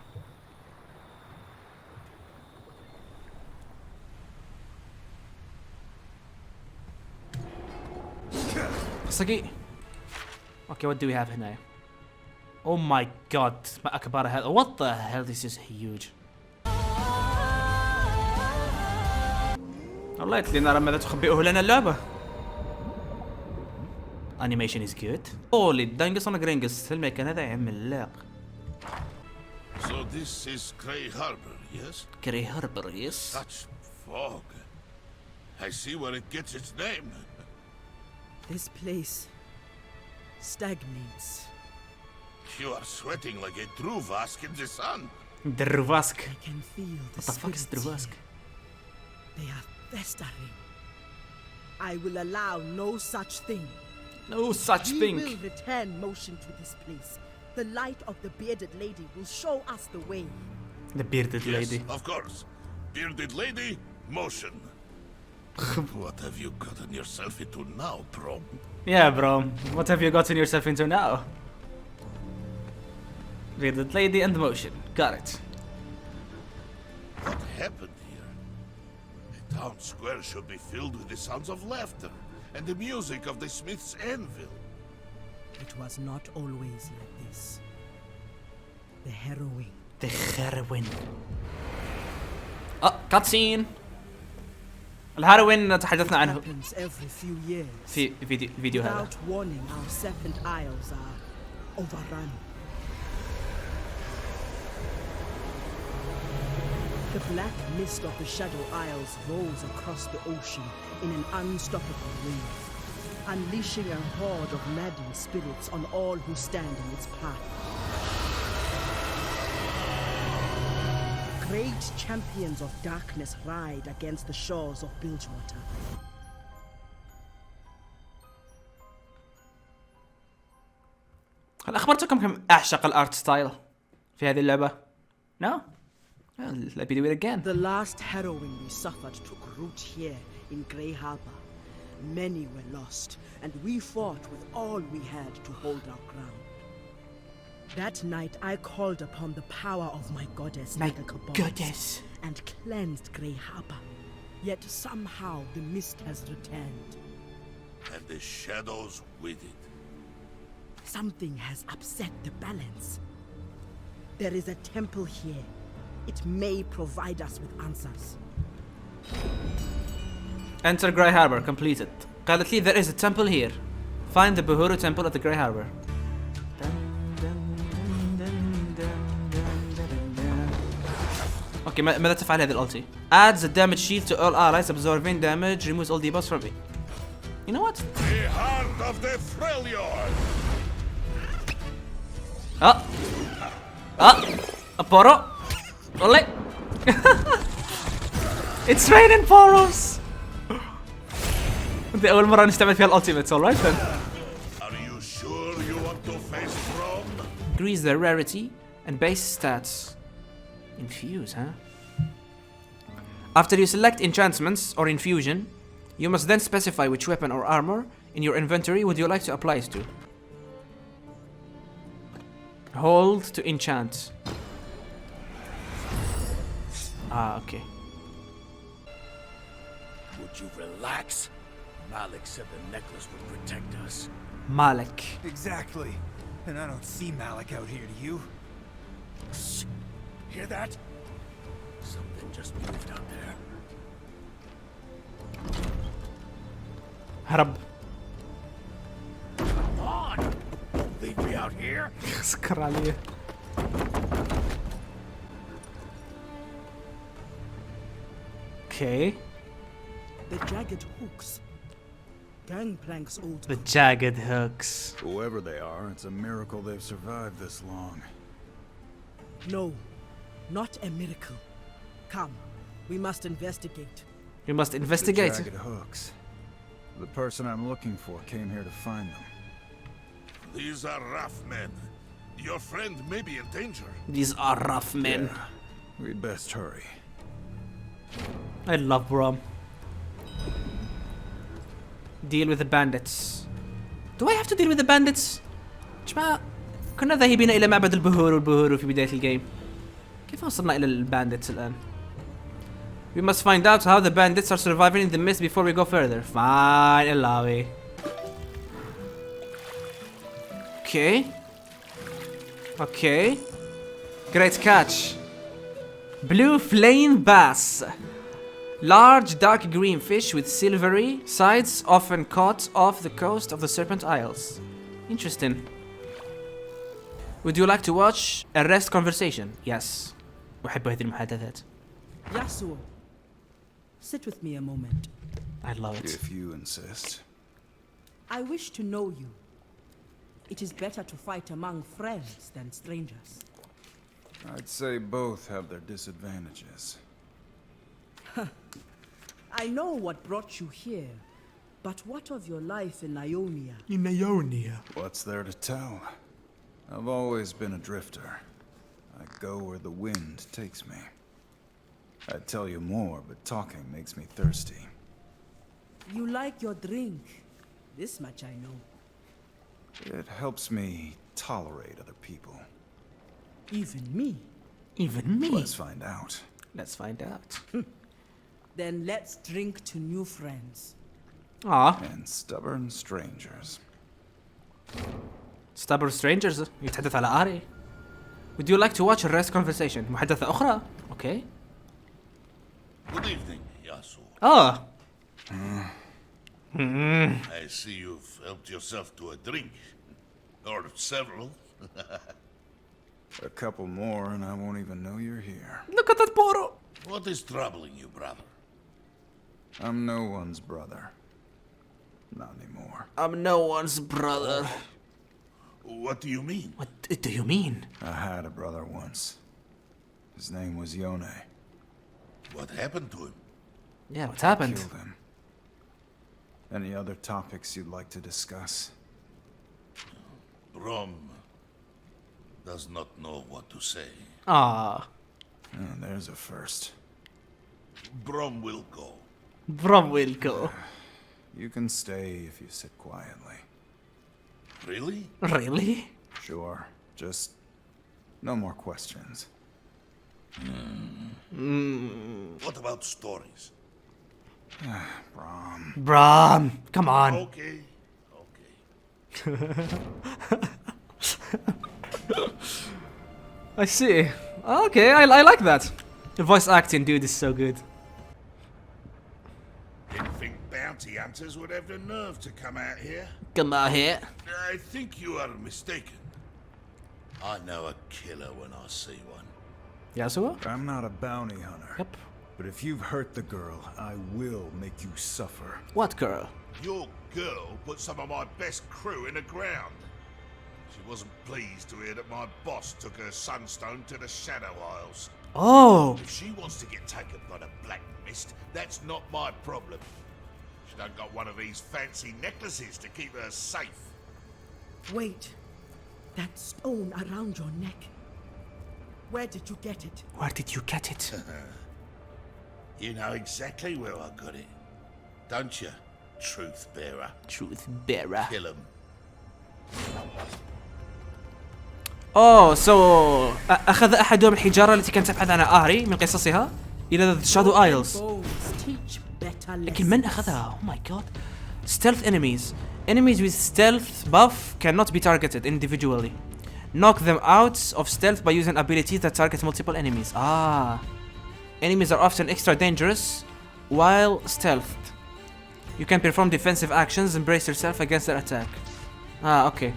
B: صقي. Okay, what do we have هنا? Oh my god, ما أكبر هذا. What the hell? This is huge. والله قلت لي نرى ماذا تخبئه لنا اللعبة. Animation is good. Holy دنقص أنا قرنقص المكان هذا عملاق.
G: So this is Grey Harbor, yes?
B: Grey Harbor, yes.
G: Such fog. I see where it gets its name.
E: This place stagnates.
G: You are sweating like a Druvask in the sun.
B: Druvask.
E: I can feel the
B: What the fuck is
E: spirits
B: Druvask?
E: here. They are festering. I will allow no such thing.
B: No such thing.
E: We will return motion to this place. The light of the bearded lady will show us the way.
B: The bearded
G: Yes,
B: lady.
G: of course. Bearded lady, motion. What have you gotten yourself into now, Braum?
B: Yeah, bro. What have you gotten yourself into now? Bearded lady and motion. Got it.
G: What happened here? The town square should be filled with the sounds of laughter and the music of the smith's anvil.
E: It was not always like this. The harrowing.
B: The Harrowing. cutscene. الهاروين تحدثنا عنه
E: Happens every few years.
B: في الفيديو هذا.
E: Without warning, our serpent isles are overrun. The black mist of the Shadow Isles rolls across the ocean in an unstoppable wave, unleashing a horde of maddened spirits on all who stand in its path. Great champions of darkness ride against the shores of Bilgewater.
B: هل أخبرتكم كم أعشق الارت ستايل في هذه اللعبة؟ No? Well, let me do it again.
E: The last harrowing we suffered took root here in Grey Harbor. Many were lost, and we fought with all we had to hold our ground. That night I called upon the power of my goddess,
B: goddess,
E: and cleansed Grey Harbor. Yet somehow the mist has returned.
G: And the shadows with it.
E: Something has upset the balance. There is a temple here. It may provide us with answers.
B: Enter Grey Harbor. Completed. قالت لي there is a temple here. Find the Buhuru temple at the Grey Harbor. Okay, ماذا تفعل هذه الالتي؟ Adds a damage shield to all allies, absorbing damage, removes all debuffs from it. You know what?
G: The heart of the Freljord.
B: Poro. Ole. It's raining poros. دي أول مرة نستعمل فيها الالتيميت. Alright then.
G: Are you sure you want to face Braum?
B: Increase the rarity and base stats. Infuse, huh? After you select enchantments or infusion, you must then specify which weapon or armor in your inventory would you like to apply it to. Hold to enchant. Okay.
C: Would you relax? Malik said the necklace would protect us.
B: Malik.
M: Exactly. And I don't see Malik out here, do you?
C: Shh. Hear that? Something just moved out there.
B: هرب.
C: Come on! Don't leave me out here.
B: سكر عليه. Okay.
E: The jagged hooks. Gangplank's old.
B: The jagged hooks.
M: Whoever they are, it's a miracle they've survived this long.
E: No, not a miracle. Come, we must investigate.
B: We must investigate.
M: The jagged hooks. The person I'm looking for came here to find them.
G: These are rough men. Your friend may be in danger.
B: These are rough men.
M: Yeah, we'd best hurry.
B: I love Braum. Deal with the bandits. Do I have to deal with the bandits? جماعة كنا ذاهبين إلى معبد البهور في بداية الجيم. كيف وصلنا إلى البانديتس الآن؟ We must find out how the bandits are surviving in the mist before we go further. Fine, Illaoi. Okay. Okay. Great catch. Blue flame bass. Large dark green fish with silvery sides, often caught off the coast of the Serpent Isles. Interesting. Would you like to watch a rest conversation? Yes. أحب هذه المحادثات.
E: Yasuo, sit with me a moment.
B: I love it.
M: If you insist.
E: I wish to know you. It is better to fight among friends than strangers.
M: I'd say both have their disadvantages.
E: I know what brought you here, but what of your life in Ionia?
A: In Ionia.
M: What's there to tell? I've always been a drifter. I go where the wind takes me. I'd tell you more, but talking makes me thirsty.
E: You like your drink. This much I know.
M: It helps me tolerate other people.
E: Even me.
B: Even me.
M: Let's find out.
B: Let's find out.
E: Then let's drink to new friends.
M: And stubborn strangers.
B: Stubborn strangers. يتحدث على آري. Would you like to watch a rest conversation? محادثة أخرى. Okay.
G: Good evening, Yasuo. I see you've helped yourself to a drink. Or several.
M: A couple more and I won't even know you're here.
B: Look at that photo.
G: What is troubling you, brother?
M: I'm no one's brother. Not anymore.
B: I'm no one's brother.
G: What do you mean?
B: What do you mean?
M: I had a brother once. His name was Yone.
G: What happened to him?
B: Yeah, what happened?
M: Killed him. Any other topics you'd like to discuss?
G: Braum does not know what to say.
M: There's a first.
G: Braum will go.
B: Braum will go.
M: You can stay if you sit quietly.
G: Really?
B: Really?
M: Sure. Just no more questions.
G: What about stories?
B: Braum, come on.
G: Okay.
B: I see. Okay, I like that. The voice acting, dude, is so good.
G: Didn't think bounty hunters would have the nerve to come out here.
B: Come out here.
G: I think you are mistaken. I know a killer when I see one.
B: Yasuo?
M: I'm not a bounty hunter.
B: Yep.
M: But if you've hurt the girl, I will make you suffer.
B: What girl?
G: Your girl put some of my best crew in the ground. She wasn't pleased to hear that my boss took her sunstone to the Shadow Isles.
B: Oh.
G: If she wants to get taken by the Black Mist, that's not my problem. She done got one of these fancy necklaces to keep her safe.
E: Wait. That stone around your neck. Where did you get it?
B: Where did you get it?
G: You know exactly where I got it. Don't you, Truth Bearer?
B: Truth Bearer.
G: Kill him.
B: أخذ أحدهم الحجارة التي كانت تبحث عنها أهري من قصصها إلى the Shadow Isles. لكن من أخذها؟ Oh my god. Stealth enemies. Enemies with stealth buff cannot be targeted individually. Knock them out of stealth by using abilities that target multiple enemies. Enemies are often extra dangerous while stealthed. You can perform defensive actions and brace yourself against their attack. Okay.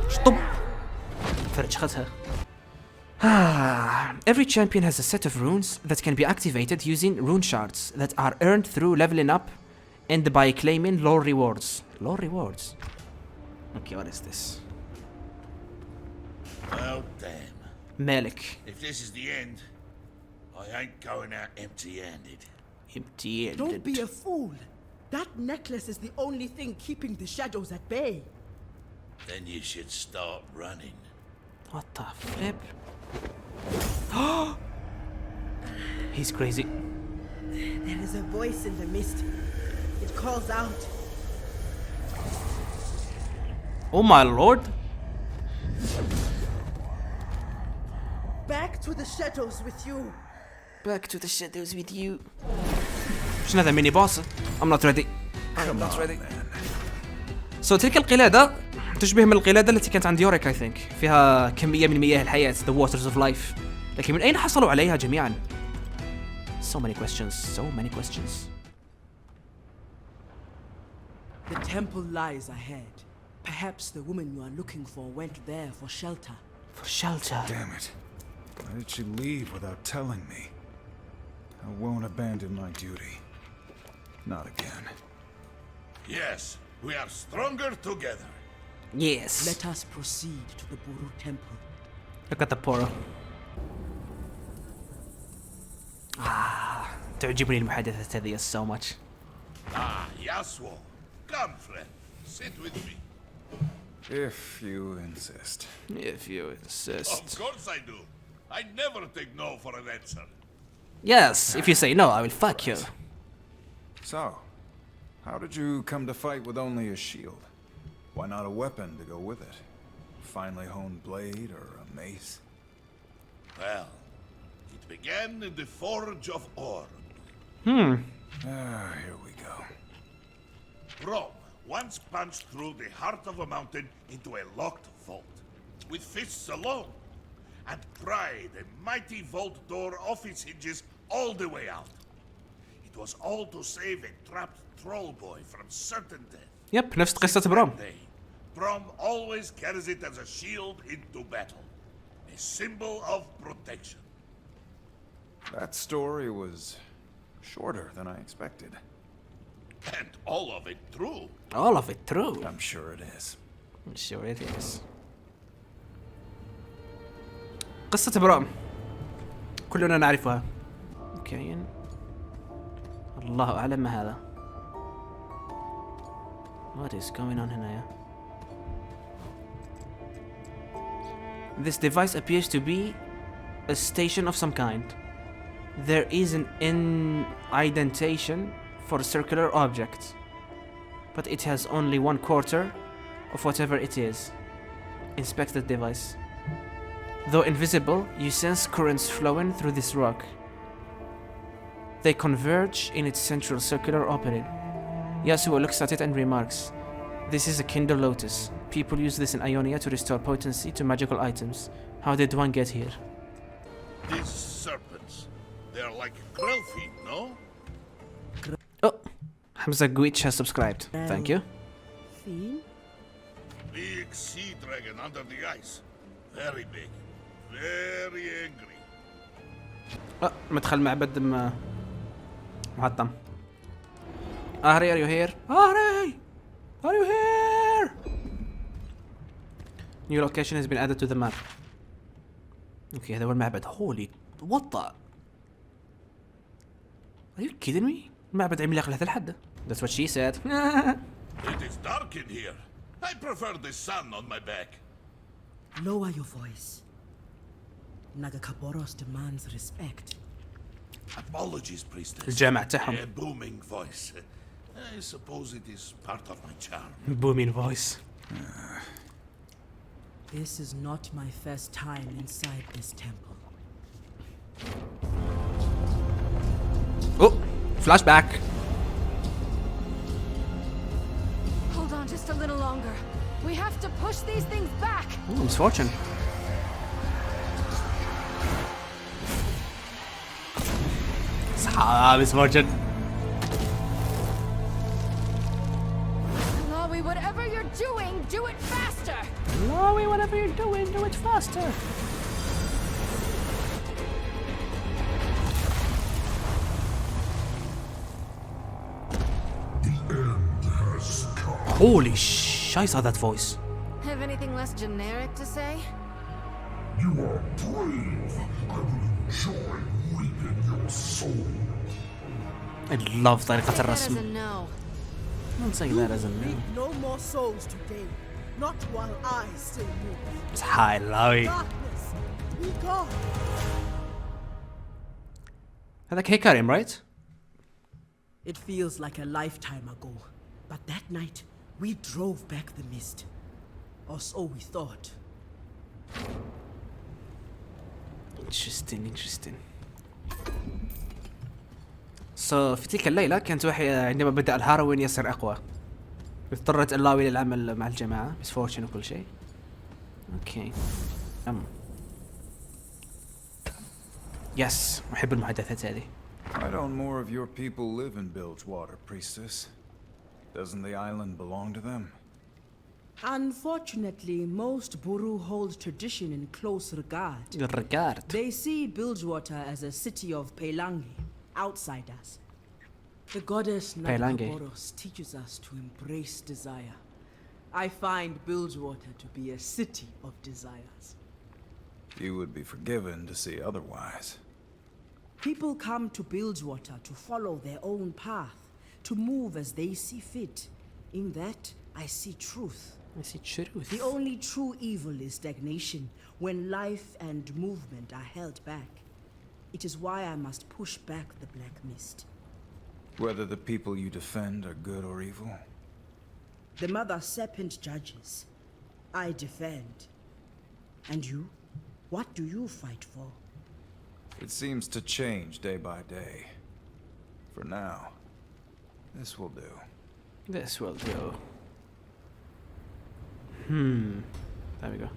B: Stop. فرج خدها. Every champion has a set of runes that can be activated using rune shards that are earned through leveling up and by claiming low rewards. Low rewards? Okay, what is this?
G: Well, damn.
B: Malik.
G: If this is the end, I ain't going out empty-handed.
B: Empty-handed.
E: Don't be a fool. That necklace is the only thing keeping the shadows at bay.
G: Then you should start running.
B: What the flip? He's crazy.
E: There is a voice in the mist. It calls out.
B: Oh my lord.
E: Back to the shadows with you.
B: Back to the shadows with you. مش هذا ميني بوس. I'm not ready. I'm not ready. So تلك القلادة تشبه من القلادة التي كانت عند يوريك I think. فيها كمية من مياه الحياة. The waters of life. لكن من أين حصلوا عليها جميعا؟
A: so many questions, so many questions.
E: The temple lies ahead. Perhaps the woman you are looking for went there for shelter.
A: For shelter?
M: Damn it. Why did she leave without telling me? I won't abandon my duty. Not again.
G: Yes, we are stronger together.
A: Yes.
E: Let us proceed to the Buru temple.
A: Look at the Poro. تعجبني المحادثة هذه so much.
G: Yasuo. Come, friend. Sit with me.
M: If you insist.
A: If you insist.
G: Of course I do. I never take no for an answer.
A: Yes, if you say no, I will fuck you.
M: So, how did you come to fight with only a shield? Why not a weapon to go with it? Finely honed blade or a mace?
G: Well, it began in the Forge of Ore.
M: Here we go.
G: Braum once punched through the heart of a mountain into a locked vault, with fists alone, and pried a mighty vault door off its hinges all the way out. It was all to save a trapped troll boy from certain death.
A: Yep, نفس قصة بروم.
G: Braum always carries it as a shield into battle, a symbol of protection.
M: That story was shorter than I expected.
G: And all of it true.
A: All of it true.
M: I'm sure it is.
A: I'm sure it is. قصة بروم كلنا نعرفها. كاين الله أعلم ما هذا. What is going on هنا يا؟ This device appears to be a station of some kind. There is an indentation for circular objects, but it has only 1/4 of whatever it is. Inspect the device. Though invisible, you sense currents flowing through this rock. They converge in its central circular opening. Yasuo looks at it and remarks, "This is a Kindle Lotus. People use this in Ionia to restore potency to magical items. How did one get here?"
G: These serpents, they're like krill feet, no?
A: Oh, Hamza Gwitch has subscribed. Thank you.
E: Fiend?
G: Big sea dragon under the ice. Very big. Very angry.
A: مدخل معبد محطم. Ahri, are you here? Ahri! Are you here? New location has been added to the map. Okay, هذا هو المعبد. Holy, what the? Are you kidding me? المعبد عملاق لهذا الحد. That's what she said.
G: It is dark in here. I prefer the sun on my back.
E: Lower your voice. Nagakaboros demands respect.
G: Apologies, priestess.
A: الجامع تاعهم.
G: A booming voice. I suppose it is part of my charm.
A: Booming voice.
E: This is not my first time inside this temple.
A: Oh, flashback.
K: Hold on just a little longer. We have to push these things back.
A: Ooh, misfortune. Misfortune.
K: Illaoi, whatever you're doing, do it faster.
A: Illaoi, whatever you're doing, do it faster. Holy sh! I saw that voice.
K: Have anything less generic to say?
D: You are brave. I will enjoy reaping your soul.
A: I love طريقة
K: That
A: الرسم.
K: is a no.
A: Don't say that as a no.
E: No more souls today. Not while I still move.
A: It's high, Illaoi.
E: Darkness, be gone.
A: هذاك Hecarim, right?
E: It feels like a lifetime ago. But that night, we drove back the mist. Or so we thought.
A: Interesting. So في تلك الليلة كانت عندما بدأ الهاروين يصير أقوى. اضطرت إلاوي للعمل مع الجماعة misfortune وكل شيء. اوكي. يس، أحب المحادثات هذه.
M: Why don't more of your people live in Bilgewater, priestess? Doesn't the island belong to them?
E: Unfortunately, most Buru hold tradition in close regard. They see Bilgewater as a city of Pelangi, outsiders. The goddess Nakaboros teaches us to embrace desire. I find Bilgewater to be a city of desires.
M: You would be forgiven to see otherwise.
E: People come to Bilgewater to follow their own path, to move as they see fit. In that, I see truth.
A: I see truth.
E: The only true evil is stagnation, when life and movement are held back. It is why I must push back the black mist.
M: Whether the people you defend are good or evil?
E: The Mother Serpent judges. I defend. And you? What do you fight for?
M: It seems to change day by day. For now, this will do.
A: This will do. There we go.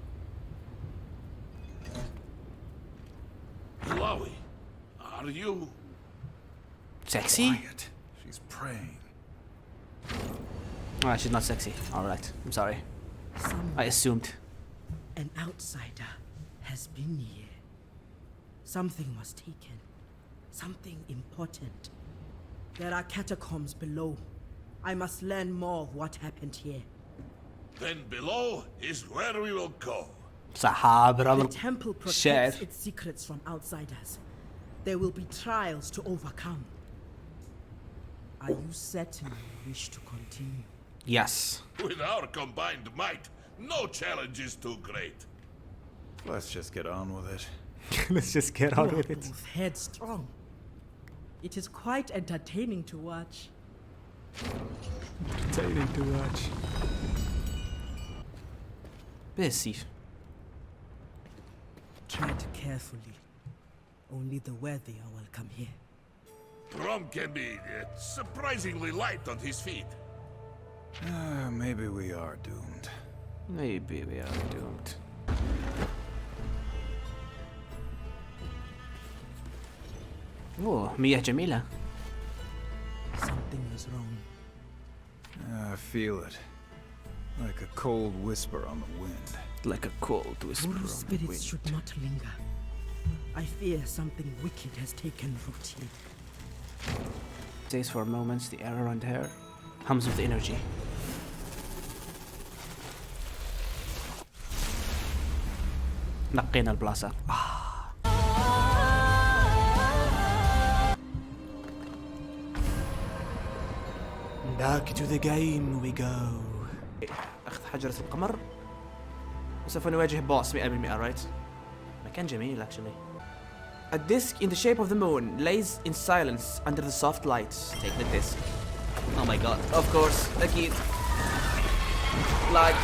G: Illaoi, are you
A: sexy?
M: Quiet. She's praying.
A: Ah, she's not sexy. All right. I'm sorry. I assumed.
E: An outsider has been here. Something was taken. Something important. There are catacombs below. I must learn more of what happened here.
G: Then below is where we will go.
E: The temple protects its secrets from outsiders. There will be trials to overcome. Are you certain you wish to continue?
A: Yes.
G: With our combined might, no challenge is too great.
M: Let's just get on with it.
A: Let's just get on with it.
E: Both headstrong. It is quite entertaining to watch.
A: Entertaining to watch. Busy.
E: Tread carefully. Only the worthy are welcome here.
G: Braum can be surprisingly light on his feet.
M: Maybe we are doomed.
A: Maybe we are doomed. اوه مياه جميلة.
E: Something is wrong.
M: I feel it. Like a cold whisper on the wind.
A: Like a cold whisper on the
E: Spirits
A: wind.
E: should not linger. I fear something wicked has taken root here.
A: Stays for moments, the air around her hums with energy. نقينا البلاصة. Back to the game we go. أخذ حجرة القمر وسوف نواجه بوس 100%. right? مكان جميل actually. A disc in the shape of the moon lays in silence under the soft lights. Take the disc. Oh my god. Of course. أكيد. Lag.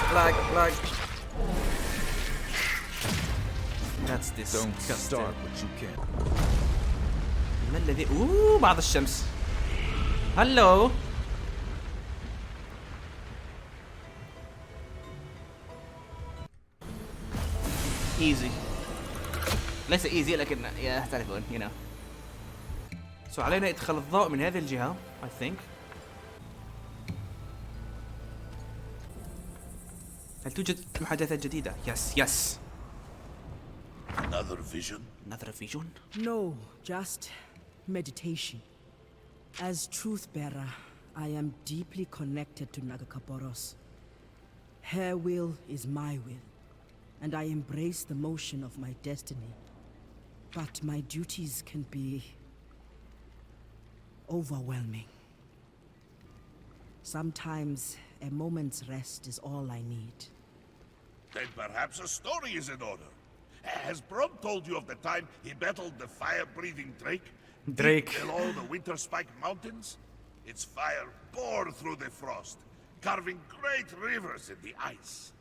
A: That's this.
M: Don't start what you can.
A: ما الذي بعض الشمس. Hello. Easy. ليس easy لكن تعرفون you know. So علينا إدخال الضوء من هذه الجهة I think. هل توجد محادثات جديدة؟ Yes.
G: Another vision?
A: Another vision?
E: No, just meditation. As truth bearer, I am deeply connected to Nagakaboros. Her will is my will, and I embrace the motion of my destiny. But my duties can be overwhelming. Sometimes a moment's rest is all I need.
G: Then perhaps a story is in order. Has Braum told you of the time he battled the fire-breathing Drake?
A: Drake.
G: Below the Winterspike Mountains? Its fire poured through the frost, carving great rivers in the ice.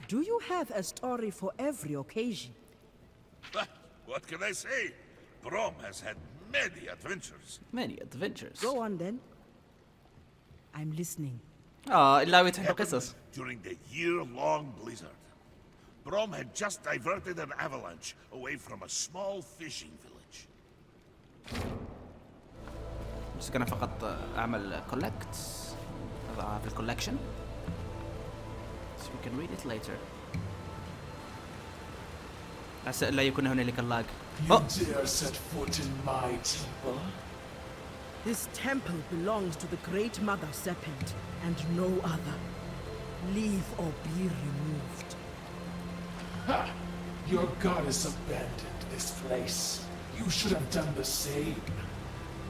E: Do you have a story for every occasion?
G: What can I say? Braum has had many adventures.
A: Many adventures.
E: Go on then. I'm listening.
A: Illaoi تحب قصص.
G: During the year-long blizzard, Braum had just diverted an avalanche away from a small fishing village.
B: بس أنا فقط أعمل collect في الcollection so we can read it later. عسى ألا يكون هنالك اللاج.
P: You dare set foot in my temple?
E: This temple belongs to the great mother serpent and no other. Leave or be removed.
P: Ha! Your goddess abandoned this place. You should have done the same.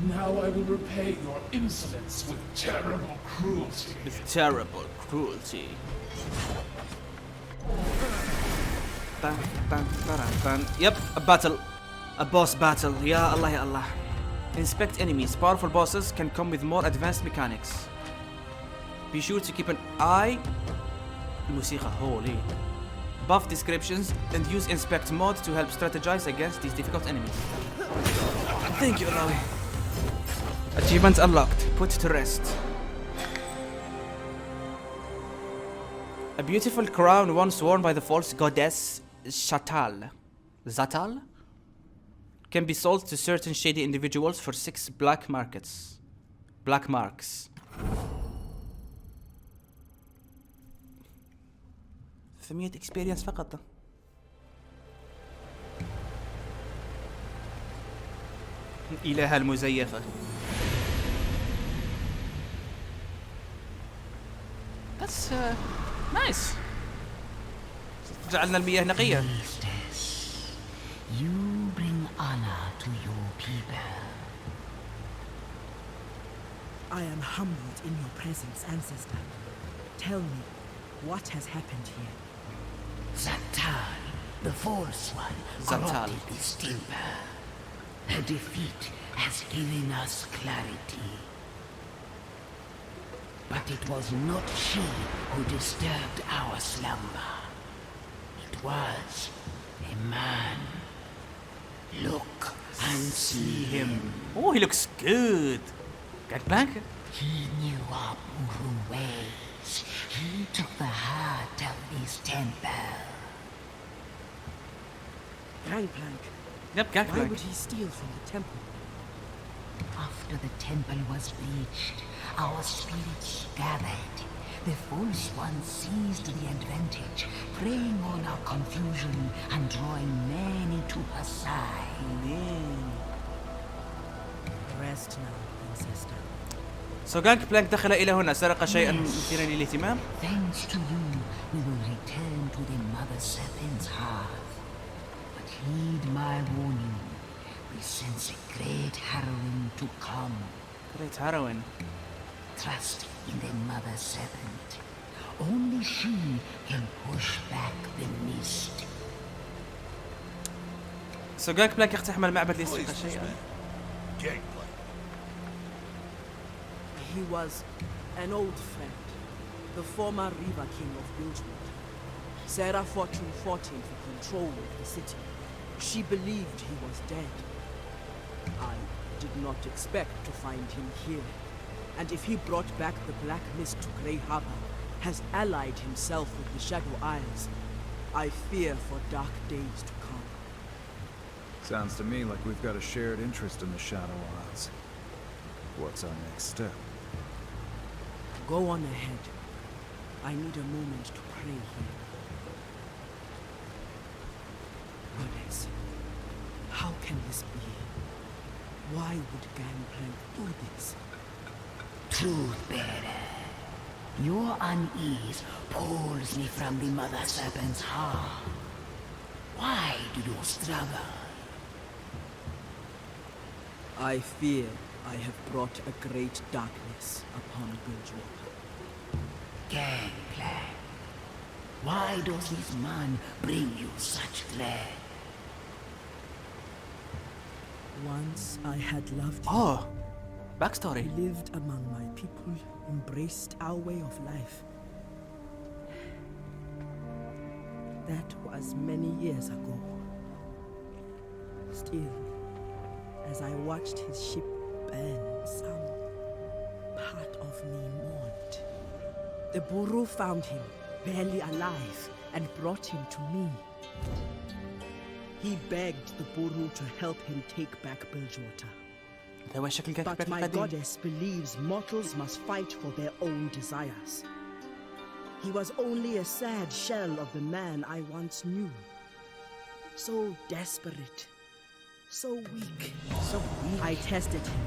P: Now I will repay your insolence with terrible cruelty.
B: With terrible cruelty. Yep, a battle. A boss battle. Ya Allah, ya Allah. Inspect enemies. Powerful bosses can come with more advanced mechanics. Be sure to keep an eye. الموسيقى holy. Buff descriptions and use inspect mode to help strategize against these difficult enemies. Thank you, Illaoi. Achievement unlocked. Put to rest. A beautiful crown once worn by the false goddess Zatal can be sold to certain shady individuals for 6 black marks. 300 experience فقط. إله المزيفة. That's nice. جعلنا المياه نقية.
F: You bring honor to your people.
E: I am humbled in your presence, ancestor. Tell me, what has happened here?
F: Zatal, the false one, corrupted this temple. Her defeat has given us clarity. But it was not she who disturbed our slumber. It was a man. Look and see him.
B: Oh, he looks good. Gangplank?
F: He knew our Buru ways. He took the heart of this temple.
E: Gangplank.
B: Yep, Gangplank.
E: Why would he steal from the temple?
F: After the temple was breached, our spirits gathered. The false one seized the advantage, preying on our confusion and drawing many to her side.
E: Rest now, ancestor.
B: So Gangplank دخل إلى هنا سرق شيئا مثيرا للاهتمام.
F: Thanks to you, we will return to the mother serpent's hearth. But heed my warning. We sense a great harrowing to come.
B: Great harrowing.
F: Trust in the mother serpent. Only she can push back the mist.
B: So Gangplank يقتحم المعبد ليسرق شيئا.
E: He was an old friend, the former River King of Bilgewater. Sarah Fortune fought him for control of the city. She believed he was dead. I did not expect to find him here. And if he brought back the Black Mist to Grey Harbor, has allied himself with the Shadow Isles, I fear for dark days to come.
M: Sounds to me like we've got a shared interest in the Shadow Isles. What's our next step?
E: Go on ahead. I need a moment to pray here. Goddess, how can this be? Why would Gangplank do this?
F: Truth-bearer, your unease pulls me from the mother serpent's heart. Why do you struggle?
E: I fear I have brought a great darkness upon Bilgewater.
F: Gangplank, why does this man bring you such dread?
E: Once I had loved him.
B: Oh, backstory.
E: He lived among my people, embraced our way of life. That was many years ago. Still, as I watched his ship burn, some part of me mourned. The Buru found him, barely alive, and brought him to me. He begged the Buru to help him take back Bilgewater.
A: هو شكل
E: But
A: Gangplank
E: my
A: القديم.
E: goddess believes mortals must fight for their own desires. He was only a sad shell of the man I once knew. So desperate. So weak.
A: So weak.
E: I tested him,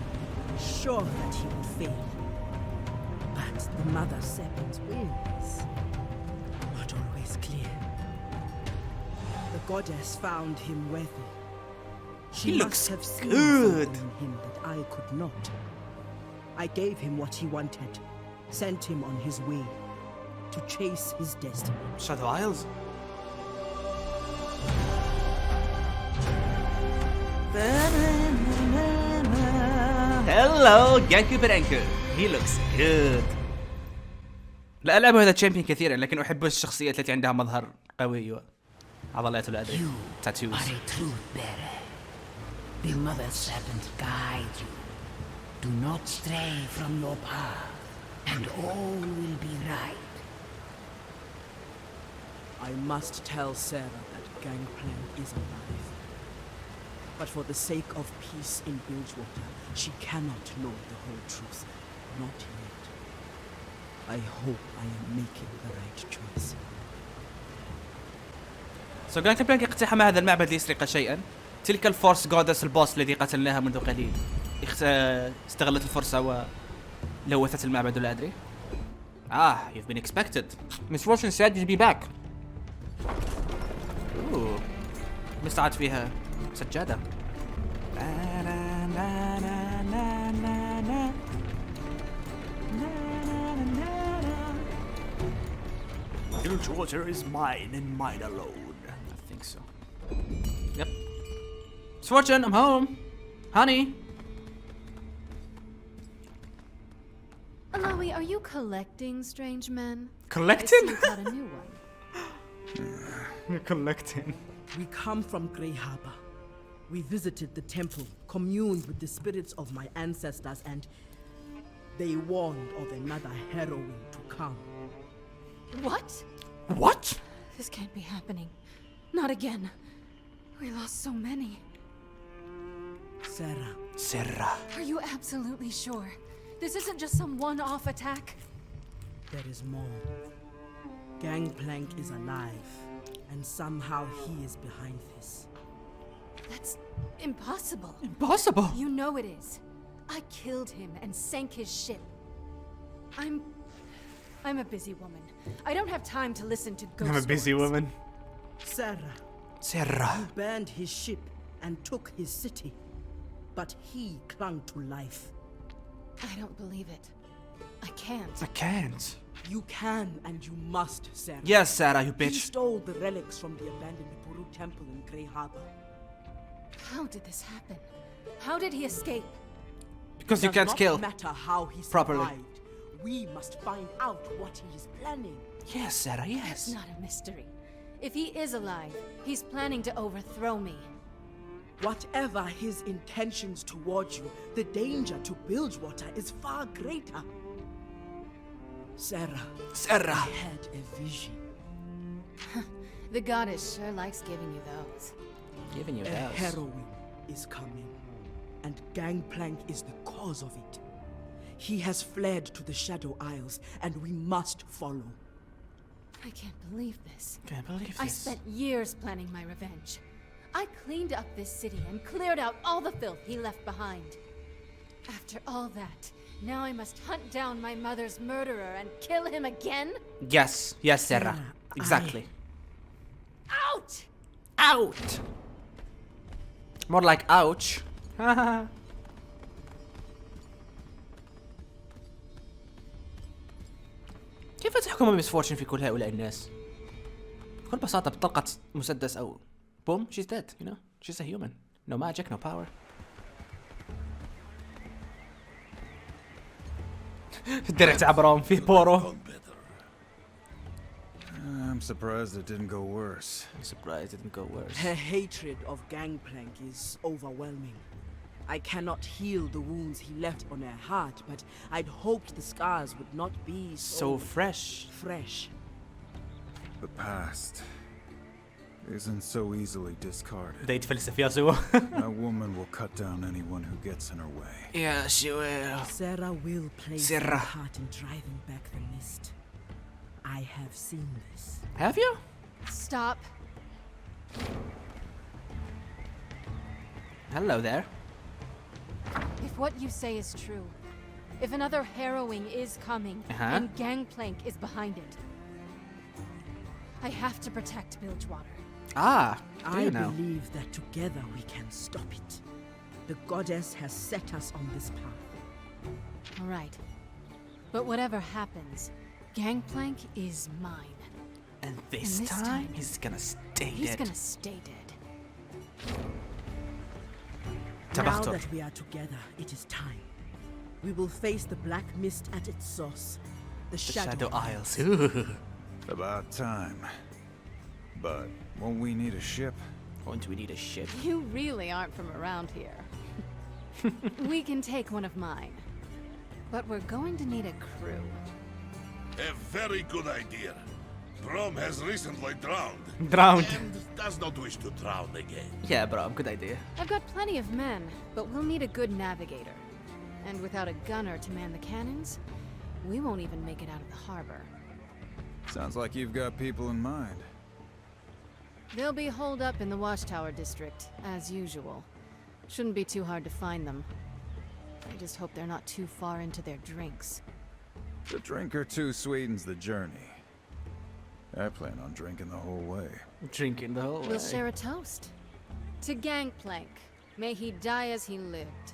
E: sure that he would fail. But the mother serpent's will is not always clear. The goddess found him worthy. She
A: He
E: must
A: looks
E: have seen
A: good.
E: something in him that I could not. I gave him what he wanted, sent him on his way to chase his destiny.
A: Shadow Isles. Hello Gangplank. He looks good. لا ألعب هذا تشامبيون كثيرا لكن أحب الشخصيات التي عندها مظهر قوي وعضلات ولا أدري تاتوز.
I: The mother serpent guides you. Do not stray from your path, and all will be right.
E: I must tell Sarah that Gangplank is alive. But for the sake of peace in Bilgewater, she cannot know the whole truth. Not yet. I hope I am making the right choice.
A: سو Gangplank اقتحم هذا المعبد ليسرق شيئا. تلك الفورس جودس البوس الذي قتلناها منذ قليل استغلت الفرصة ولوثت المعبد ولا أدري. You've been expected. Miss Fortune said you'd be back. مستعد فيها سجادة. Bilgewater is mine and mine alone. I think so. Yep. Miss Fortune, I'm home. Honey.
K: Illaoi, are you collecting strange men?
A: Collecting?
K: I see you got a new one.
A: You're collecting.
E: We come from Grey Harbor. We visited the temple, communed with the spirits of my ancestors, and they warned of another harrowing to come.
K: What?
A: What?
K: This can't be happening. Not again. We lost so many.
E: Sarah.
K: Are you absolutely sure? This isn't just some one-off attack?
E: There is more. Gangplank is alive, and somehow he is behind this.
K: That's impossible.
A: Impossible?
K: You know it is. I killed him and sank his ship. I'm a busy woman. I don't have time to listen to ghost
A: I'm a busy
K: stories.
A: woman.
E: Sarah. You burned his ship and took his city, but he clung to life.
K: I don't believe it. I can't.
A: I can't.
E: You can and you must, Sarah.
A: Yes, Sarah, you bitch.
E: He stole the relics from the abandoned Buru temple in Grey Harbor.
K: How did this happen? How did he escape?
A: Because you can't kill.
E: It does not matter how he
A: properly.
E: survived. We must find out what he is planning.
A: Yes, Sarah, yes.
K: It's not a mystery. If he is alive, he's planning to overthrow me.
E: Whatever his intentions towards you, the danger to Bilgewater is far greater. Sarah. I had a vision.
K: The goddess sure likes giving you those.
A: Giving you
E: A
A: those.
E: harrowing is coming, and Gangplank is the cause of it. He has fled to the Shadow Isles, and we must follow.
K: I can't believe this.
A: Can't believe
K: I
A: this.
K: spent years planning my revenge. I cleaned up this city and cleared out all the filth he left behind. After all that, now I must hunt down my mother's murderer and kill him again?
A: Yes, Sarah. Exactly.
K: Out!
A: Out! More like ouch. كيف تحكم مس فورتشن في كل هؤلاء الناس؟ بكل بساطة بطلقة مسدس أو boom, she's dead, you know? She's a human. No magic, no power. الدرع تاع براوم فيه بورو.
M: I'm surprised it didn't go worse.
A: I'm surprised it didn't go worse.
E: Her hatred of Gangplank is overwhelming. I cannot heal the wounds he left on her heart, but I'd hoped the scars would not be
A: So fresh.
E: fresh.
M: The past. isn't so easily discarded.
B: بدأ يتفلسف ياسو.
M: A woman will cut down anyone who gets in her way.
A: Yeah, she will.
E: Sarah will play
A: Sarah.
E: her part in driving back the mist. I have seen this.
A: Have you?
K: Stop.
B: Hello there.
K: If what you say is true, if another harrowing is coming, and Gangplank is behind it, I have to protect Bilgewater.
B: Ah,
E: I believe that together we can stop it. The goddess has set us on this path.
K: All right. But whatever happens, Gangplank is mine.
A: And this time, he's gonna stay dead.
K: He's gonna stay dead.
E: Now that we are together, it is time. We will face the black mist at its source. The Shadow
A: Isles.
M: About time. But won't we need a ship?
A: Won't we need a ship?
K: You really aren't from around here. We can take one of mine. But we're going to need a crew.
G: A very good idea. Braum has recently drowned. And does not wish to drown again.
B: Yeah, Braum, good idea.
K: I've got plenty of men, but we'll need a good navigator. And without a gunner to man the cannons, we won't even make it out of the harbor.
M: Sounds like you've got people in mind.
K: They'll be holed up in the Watchtower district, as usual. Shouldn't be too hard to find them. I just hope they're not too far into their drinks.
M: The drink or two sweetens the journey. I plan on drinking the whole way.
B: Drinking the whole way.
K: We'll share a toast. To Gangplank. May he die as he lived.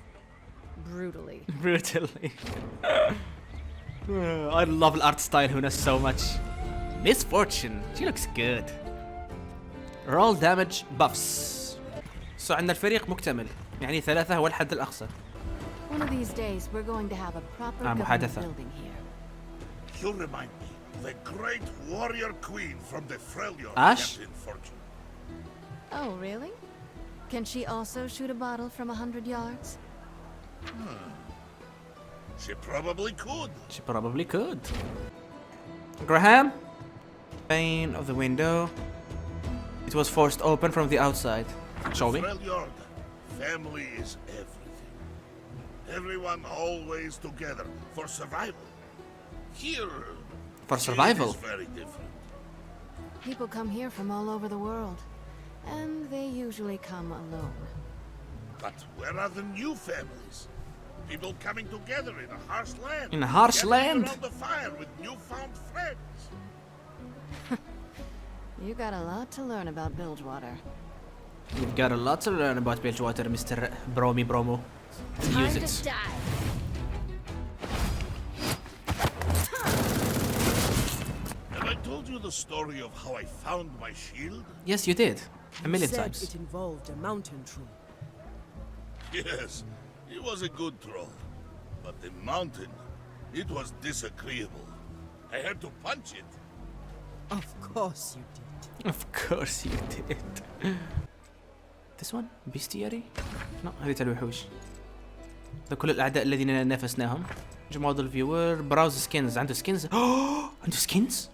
K: Brutally.
B: Brutally. I love the art style هنا so much. Misfortune. She looks good. Roll damage buffs. So عندنا الفريق مكتمل. يعني 3 هو الحد الأقصى.
K: One of these days we're going to have a proper government building here.
G: You remind me of the great warrior queen from the Freljord
B: Ash?
G: Captain Fortune.
K: Oh, really? Can she also shoot a bottle from 100 yards?
G: She probably could.
B: She probably could. Graham?
A: Pane of the window. It was forced open from the outside. Shall we?
G: Freljord, family is everything. Everyone always together for survival. Here,
A: For survival?
G: it is very different.
K: People come here from all over the world, and they usually come alone.
G: But where are the new families? People coming together in a harsh land.
A: In a harsh land?
G: Around the fire with newfound friends.
K: You got a lot to learn about Bilgewater.
B: You've got a lot to learn about Bilgewater, Mr. Bromo. Use it.
K: Die.
G: Have I told you the story of how I found my shield?
B: Yes, you did. A million
E: said
B: times.
E: it involved a mountain troll.
G: Yes, it was a good troll. But the mountain, it was disagreeable. I had to punch it.
E: Of course you did.
B: Of course you did. This one? Bestiary? No, هذه الوحوش. ده كل الأعداء الذين نافسناهم. جمود الفيور. براوز سكينز. عنده سكينز. عنده سكينز؟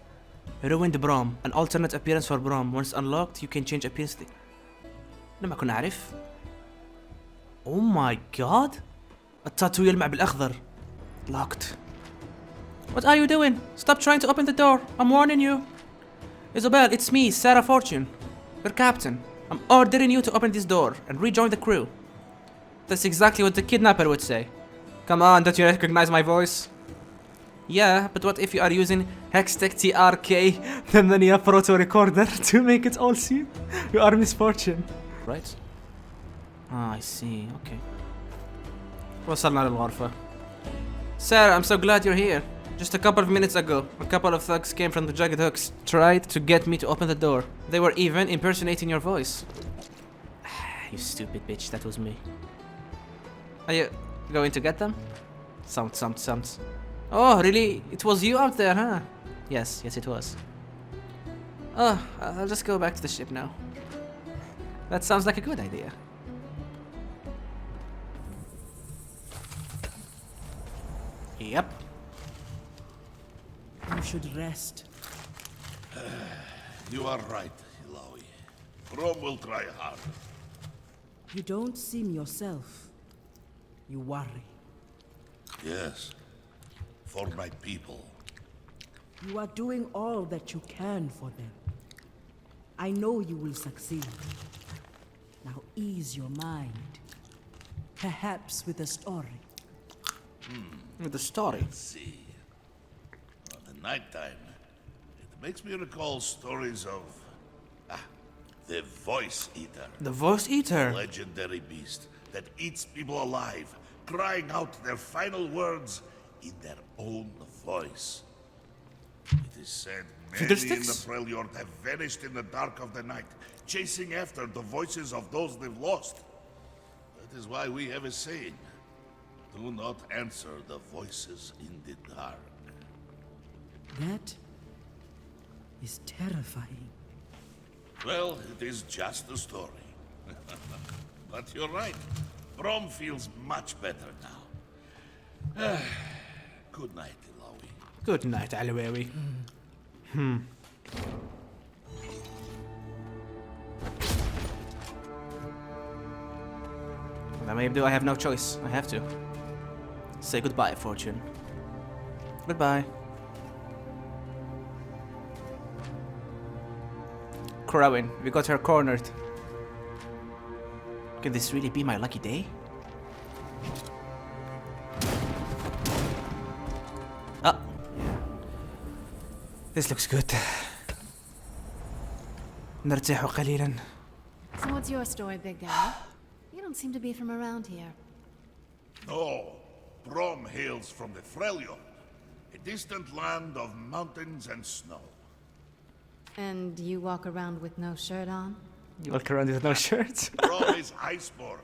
B: Ruined Braum. An alternate appearance for Braum. Once unlocked, you can change appearance. لما كنا أعرف. Oh my god. التاتو يلمع بالأخضر. Locked. What are you doing? Stop trying to open the door. I'm warning you. Isabel, it's me, Sarah Fortune. Your captain. I'm ordering you to open this door and rejoin the crew. That's exactly what the kidnapper would say. Come on, don't you recognize my voice? Yeah, but what if you are using Hextech TRK ثمانية proto recorder to make it all seem? You are misfortune. Right? Ah, I see. Okay. وصلنا للغرفة. Sarah, I'm so glad you're here. Just a couple of minutes ago, a couple of thugs came from the Jagged Hooks, tried to get me to open the door. They were even impersonating your voice. You stupid bitch, that was me. Are you going to get them? Sound. Oh, really? It was you out there, huh? Yes, it was. Oh, I'll just go back to the ship now. That sounds like a good idea. Yep.
E: You should rest.
G: You are right, Illaoi. Braum will try hard.
E: You don't seem yourself. You worry.
G: Yes. For my people.
E: You are doing all that you can for them. I know you will succeed. Now ease your mind. Perhaps with a story.
B: With a story?
G: Let's see. Well, the nighttime, it makes me recall stories of... the Voice Eater.
B: The Voice Eater?
G: A legendary beast that eats people alive, crying out their final words in their own voice. It is said many in the Freljord have vanished in the dark of the night, chasing after the voices of those they've lost. That is why we have a saying. Do not answer the voices in the dark.
E: That is terrifying.
G: Well, it is just a story. But you're right. Braum feels much better now. Good night, Illaoi.
B: Good night, Illaoi. لما يبدو I have no choice. I have to. Say goodbye, Fortune. Goodbye. Crowing. We got her cornered. Can this really be my lucky day? Oh. This looks good. نرتاح قليلا.
K: So what's your story, big guy? You don't seem to be from around here.
G: No. Braum hails from the Freljord, a distant land of mountains and snow.
K: And you walk around with no shirt on?
B: You walk around with no shirt?
G: Braum is iceborn.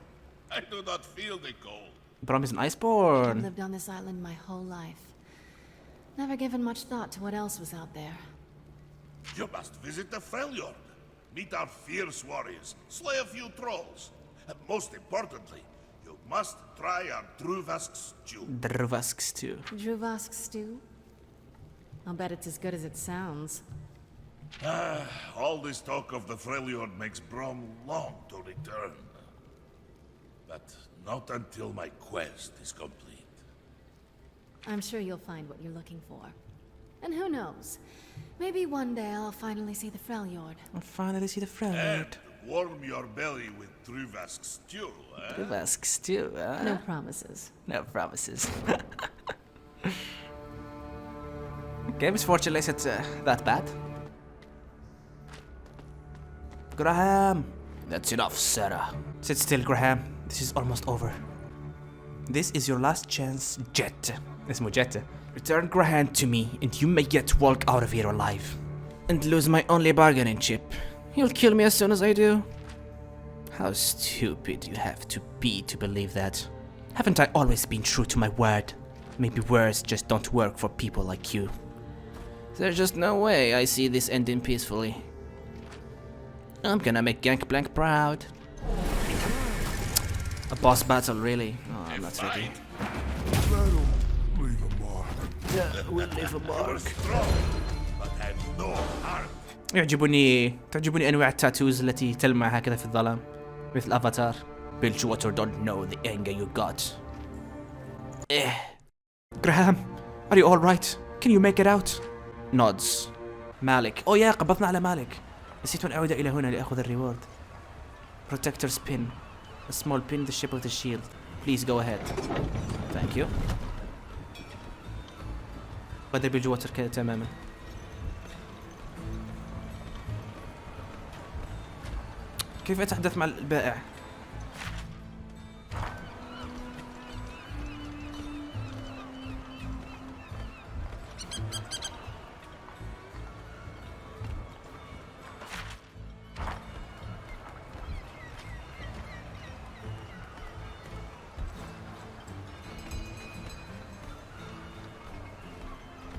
G: I do not feel the cold.
B: Braum is an
K: I've
B: iceborn.
K: lived on this island my whole life. Never given much thought to what else was out there.
G: You must visit the Freljord. Meet our fierce warriors, slay a few trolls. And most importantly, you must try our Druvask stew.
B: Druvask stew.
K: Druvask stew? I'll bet it's as good as it sounds.
G: All this talk of the Freljord makes Braum long to return. But not until my quest is complete.
K: I'm sure you'll find what you're looking for. And who knows? Maybe one day I'll finally see the Freljord.
B: I'll finally see the Freljord.
G: And warm your belly with Druvask stew, eh?
B: Druvask stew, huh?
K: No promises.
B: No promises. Okay, Miss Fortune isn't that bad. Graham! That's enough, Sarah. Sit still, Graham. This is almost over. This is your last chance, Jet. اسمه Jet. Return Graham to me, and you may yet walk out of here alive. And lose my only bargaining chip. You'll kill me as soon as I do. How stupid you have to be to believe that. Haven't I always been true to my word? Maybe words just don't work for people like you. There's just no way I see this ending peacefully. I'm gonna make Gangplank proud. A boss battle, really? Oh, I'm not ready.
D: Leave a mark.
B: Yeah, we'll leave a mark.
G: But have no heart.
B: تعجبني أنواع التاتوز التي تلمع هكذا في الظلام مثل أفاتار. Bilgewater don't know the anger you got. Graham, are you all right? Can you make it out? Nods. مالك. يا قبضنا على مالك. نسيت أن أعود إلى هنا لأخذ الريورد. Protector's pin. A small pin in the shape of the shield. Please go ahead. Thank you. بدل بيلجواتر كذا تماما. كيف أتحدث مع البائع؟